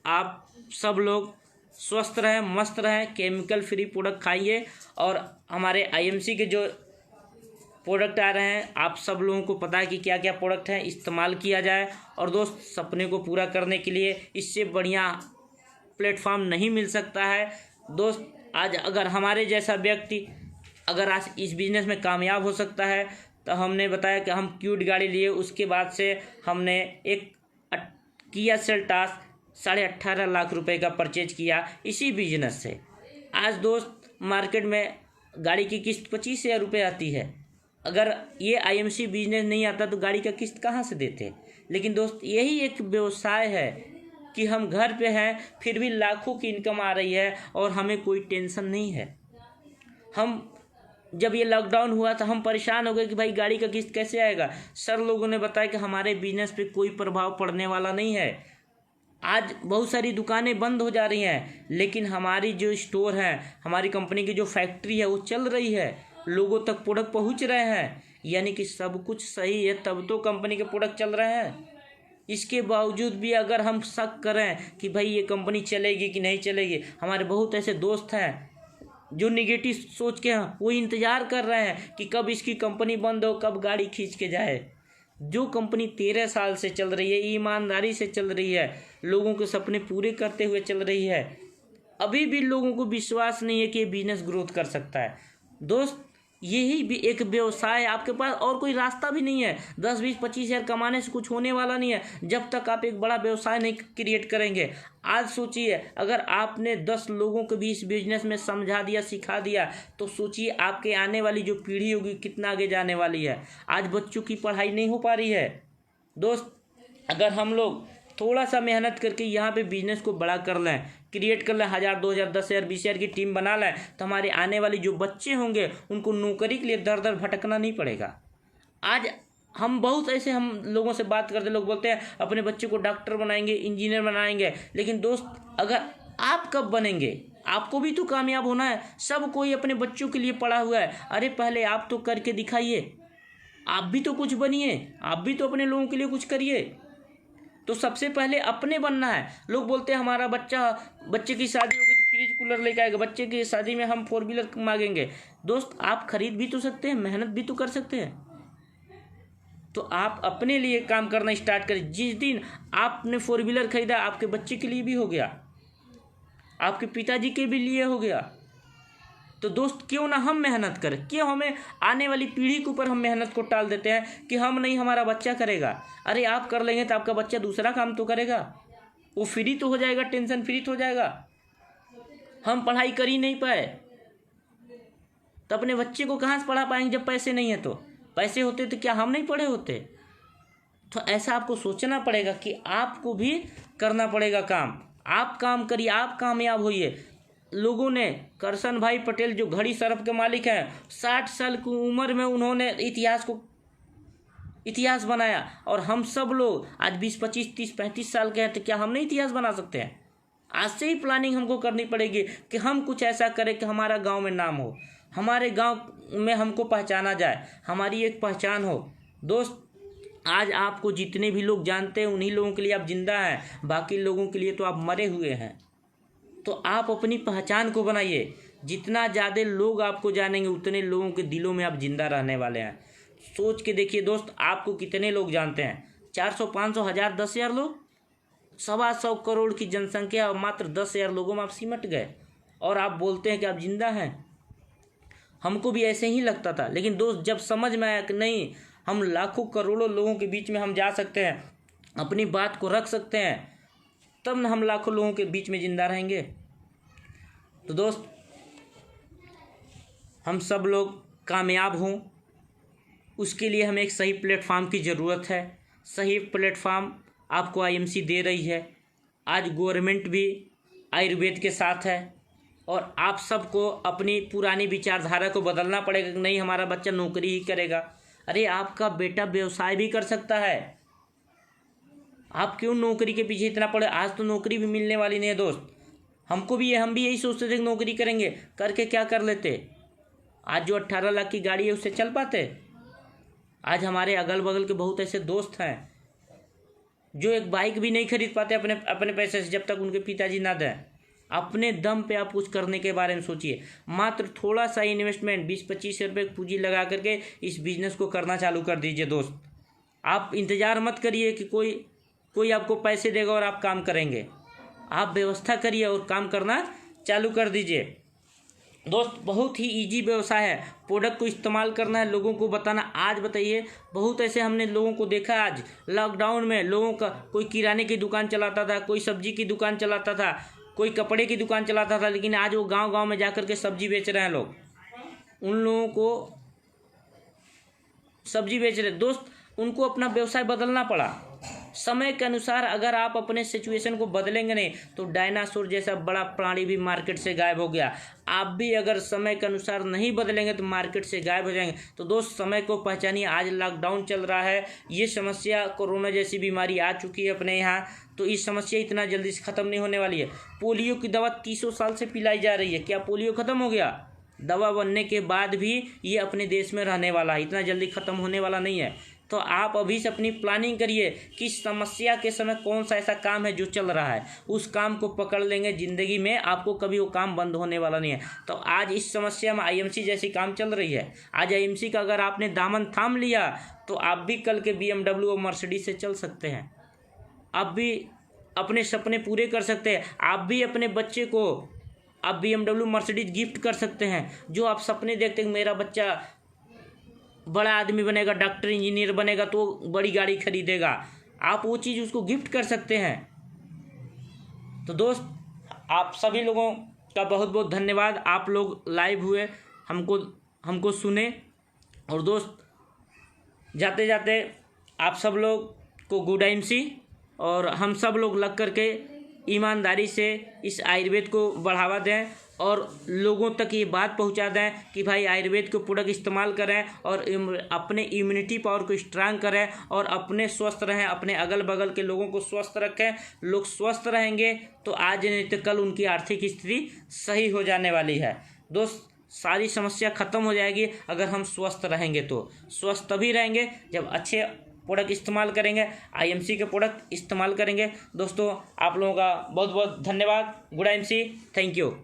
आप सब लोग स्वस्थ रहें, मस्त रहें, केमिकल फ्री प्रोडक्ट खाइए और हमारे आईएमसी के जो प्रोडक्ट आ रहे हैं, आप सब लोगों को पता है कि क्या क्या प्रोडक्ट हैं, इस्तेमाल किया जाए। और दोस्त, सपने को पूरा करने के लिए इससे बढ़िया प्लेटफॉर्म नहीं मिल सकता है। दोस्त, आज अगर हमारे जैसा व्यक्ति अगर आज इस बिज़नेस में कामयाब हो सकता है तो हमने बताया कि हम क्यूट गाड़ी लिए, उसके बाद से हमने एक किया सेल्टॉस 18.5 लाख रुपए का परचेज किया इसी बिजनेस से। आज दोस्त, मार्केट में गाड़ी की किस्त 25,000 रुपये आती है। अगर ये आईएमसी बिजनेस नहीं आता तो गाड़ी का किस्त कहाँ से देते। लेकिन दोस्त, यही एक व्यवसाय है कि हम घर पे हैं फिर भी लाखों की इनकम आ रही है और हमें कोई टेंशन नहीं है। हम जब ये लॉकडाउन हुआ तो हम परेशान हो गए कि भाई गाड़ी का किस्त कैसे आएगा। सर लोगों ने बताया कि हमारे बिजनेस पे कोई प्रभाव पड़ने वाला नहीं है, आज बहुत सारी दुकानें बंद हो जा रही हैं, लेकिन हमारी जो स्टोर है, हमारी कंपनी की जो फैक्ट्री है वो चल रही है, लोगों तक प्रोडक्ट पहुंच रहे हैं। यानी कि सब कुछ सही है, तब तो कंपनी के प्रोडक्ट चल रहे हैं। इसके बावजूद भी अगर हम शक करें कि भाई ये कंपनी चलेगी कि नहीं चलेगी, हमारे बहुत ऐसे दोस्त हैं जो निगेटिव सोच के हैं, वो इंतज़ार कर रहे हैं कि कब इसकी कंपनी बंद हो, कब गाड़ी खींच के जाए। जो कंपनी 13 साल से चल रही है, ईमानदारी से चल रही है, लोगों के सपने पूरे करते हुए चल रही है, अभी भी लोगों को विश्वास नहीं है कि ये बिजनेस ग्रोथ कर सकता है। दोस्त, यही भी एक व्यवसाय है, आपके पास और कोई रास्ता भी नहीं है। 10, 20, 25 हज़ार कमाने से कुछ होने वाला नहीं है जब तक आप एक बड़ा व्यवसाय नहीं क्रिएट करेंगे। आज सोचिए, अगर आपने 10 लोगों को भी इस बिजनेस में समझा दिया, सिखा दिया, तो सोचिए आपके आने वाली जो पीढ़ी होगी कितना आगे जाने वाली है। आज बच्चों की पढ़ाई नहीं हो पा रही है। दोस्त, अगर हम लोग थोड़ा सा मेहनत करके यहाँ पे बिजनेस को बड़ा कर लें, क्रिएट कर लें, 1000, 2000, 10,000, 20,000 की टीम बना लें, तो हमारे आने वाली जो बच्चे होंगे उनको नौकरी के लिए दर दर भटकना नहीं पड़ेगा। आज हम बहुत ऐसे हम लोगों से बात करते, लोग बोलते हैं अपने बच्चे को डॉक्टर बनाएंगे, इंजीनियर बनाएंगे, लेकिन दोस्त अगर आप कब बनेंगे? आपको भी तो कामयाब होना है। सब कोई अपने बच्चों के लिए पढ़ा हुआ है। अरे पहले आप तो करके दिखाइए, आप भी तो कुछ बनिए, आप भी तो अपने लोगों के लिए कुछ करिए। तो सबसे पहले अपने बनना है। लोग बोलते हैं हमारा बच्चे की शादी होगी तो फ्रिज कूलर लेके आएगा, बच्चे की शादी में हम 4 व्हीलर मांगेंगे। दोस्त, आप खरीद भी तो सकते हैं, मेहनत भी तो कर सकते हैं। तो आप अपने लिए काम करना स्टार्ट करें। जिस दिन आपने 4 व्हीलर खरीदा, आपके बच्चे के लिए भी हो गया, आपके पिताजी के भी लिए हो गया। तो दोस्त, क्यों ना हम मेहनत करें? क्यों हमें आने वाली पीढ़ी के ऊपर हम मेहनत को टाल देते हैं कि हम नहीं, हमारा बच्चा करेगा। अरे आप कर लेंगे तो आपका बच्चा दूसरा काम तो करेगा, वो फ्री तो हो जाएगा, टेंशन फ्री तो हो जाएगा। हम पढ़ाई कर ही नहीं पाए तो अपने बच्चे को कहाँ से पढ़ा पाएंगे जब पैसे नहीं है? तो पैसे होते तो क्या हम नहीं पढ़े होते? तो ऐसा आपको सोचना पड़ेगा कि आपको भी करना पड़ेगा काम। आप काम करिए, आप कामयाब होइए। लोगों ने, करसन भाई पटेल जो घड़ी सरफ के मालिक हैं, 60 साल की उम्र में उन्होंने इतिहास बनाया, और हम सब लोग आज 20, 25, 30, 35 साल के हैं, तो क्या हम नहीं इतिहास बना सकते हैं? आज से ही प्लानिंग हमको करनी पड़ेगी कि हम कुछ ऐसा करें कि हमारा गांव में नाम हो, हमारे गांव में हमको पहचाना जाए, हमारी एक पहचान हो। दोस्त, आज आपको जितने भी लोग जानते हैं उन्हीं लोगों के लिए आप जिंदा हैं, बाकी लोगों के लिए तो आप मरे हुए हैं। तो आप अपनी पहचान को बनाइए। जितना ज़्यादा लोग आपको जानेंगे उतने लोगों के दिलों में आप जिंदा रहने वाले हैं। सोच के देखिए दोस्त, आपको कितने लोग जानते हैं? 400, 500, 1000, 10,000 लोग? 125 करोड़ की जनसंख्या और मात्र 10,000 लोगों में आप सिमट गए, और आप बोलते हैं कि आप जिंदा हैं। हमको भी ऐसे ही लगता था, लेकिन दोस्त जब समझ में आया कि नहीं, हम लाखों करोड़ों लोगों के बीच में हम जा सकते हैं, अपनी बात को रख सकते हैं, तब न हम लाखों लोगों के बीच में जिंदा रहेंगे। तो दोस्त, हम सब लोग कामयाब हों, उसके लिए हमें एक सही प्लेटफार्म की ज़रूरत है। सही प्लेटफार्म आपको आईएमसी दे रही है। आज गवर्नमेंट भी आयुर्वेद के साथ है, और आप सबको अपनी पुरानी विचारधारा को बदलना पड़ेगा कि नहीं, हमारा बच्चा नौकरी ही करेगा। अरे आपका बेटा व्यवसाय भी कर सकता है। आप क्यों नौकरी के पीछे इतना पड़े? आज तो नौकरी भी मिलने वाली नहीं है दोस्त। हम भी यही सोचते थे कि नौकरी करेंगे, करके क्या कर लेते? आज जो 18 लाख की गाड़ी है उससे चल पाते? आज हमारे अगल बगल के बहुत ऐसे दोस्त हैं जो एक बाइक भी नहीं खरीद पाते अपने पैसे से, जब तक उनके पिताजी ना दें। अपने दम पे आप कुछ करने के बारे में सोचिए। मात्र थोड़ा सा इन्वेस्टमेंट, 20-25 रुपये पूंजी लगा करके इस बिज़नेस को करना चालू कर दीजिए दोस्त। आप इंतज़ार मत करिए कि कोई आपको पैसे देगा और आप काम करेंगे। आप व्यवस्था करिए और काम करना चालू कर दीजिए। दोस्त, बहुत ही इजी व्यवसाय है। प्रोडक्ट को इस्तेमाल करना है, लोगों को बताना। आज बताइए, बहुत ऐसे हमने लोगों को देखा, आज लॉकडाउन में लोगों का, कोई किराने की दुकान चलाता था, कोई सब्जी की दुकान चलाता था, कोई कपड़े की दुकान चलाता था, लेकिन आज वो गांव-गांव में जाकर के सब्जी बेच रहे हैं लोग। उन लोगों को सब्जी बेच रहे दोस्त, उनको अपना व्यवसाय बदलना पड़ा। समय के अनुसार अगर आप अपने सिचुएशन को बदलेंगे नहीं तो डायनासोर जैसा बड़ा प्राणी भी मार्केट से गायब हो गया। आप भी अगर समय के अनुसार नहीं बदलेंगे तो मार्केट से गायब हो जाएंगे। तो दोस्त समय को पहचानिए। आज लॉकडाउन चल रहा है, ये समस्या कोरोना जैसी बीमारी आ चुकी है अपने यहाँ, तो इस समस्या इतना जल्दी से ख़त्म नहीं होने वाली है। पोलियो की दवा 300 साल से पिलाई जा रही है, क्या पोलियो ख़त्म हो गया? दवा बनने के बाद भी ये अपने देश में रहने वाला है, इतना जल्दी ख़त्म होने वाला नहीं है। तो आप अभी से अपनी प्लानिंग करिए कि समस्या के समय कौन सा ऐसा काम है जो चल रहा है, उस काम को पकड़ लेंगे। ज़िंदगी में आपको कभी वो काम बंद होने वाला नहीं है। तो आज इस समस्या में आईएमसी जैसी काम चल रही है, आज आईएमसी का अगर आपने दामन थाम लिया तो आप भी कल के BMW और मर्सिडीज से चल सकते हैं, आप भी अपने सपने पूरे कर सकते हैं, आप भी अपने बच्चे को आप BMW मर्सिडीज गिफ्ट कर सकते हैं। जो आप सपने देखते हैं मेरा बच्चा बड़ा आदमी बनेगा, डॉक्टर इंजीनियर बनेगा तो बड़ी गाड़ी खरीदेगा, आप वो चीज़ उसको गिफ्ट कर सकते हैं। तो दोस्त आप सभी लोगों का बहुत बहुत धन्यवाद, आप लोग लाइव हुए, हमको सुने। और दोस्त जाते जाते आप सब लोग को गुड आईएमसी, और हम सब लोग लग करके ईमानदारी से इस आयुर्वेद को बढ़ावा दें और लोगों तक ये बात पहुंचा दें कि भाई आयुर्वेद के प्रोडक्ट इस्तेमाल करें और अपने इम्यूनिटी पावर को स्ट्रांग करें और अपने स्वस्थ रहें, अपने अगल बगल के लोगों को स्वस्थ रखें। लोग स्वस्थ रहेंगे तो आज नहीं तो कल उनकी आर्थिक स्थिति सही हो जाने वाली है। दोस्त सारी समस्या ख़त्म हो जाएगी अगर हम स्वस्थ रहेंगे। तो स्वस्थ तभी रहेंगे जब अच्छे प्रोडक्ट इस्तेमाल करेंगे, आईएमसी के प्रोडक्ट इस्तेमाल करेंगे। दोस्तों आप लोगों का बहुत बहुत धन्यवाद। Good IMC, thank you.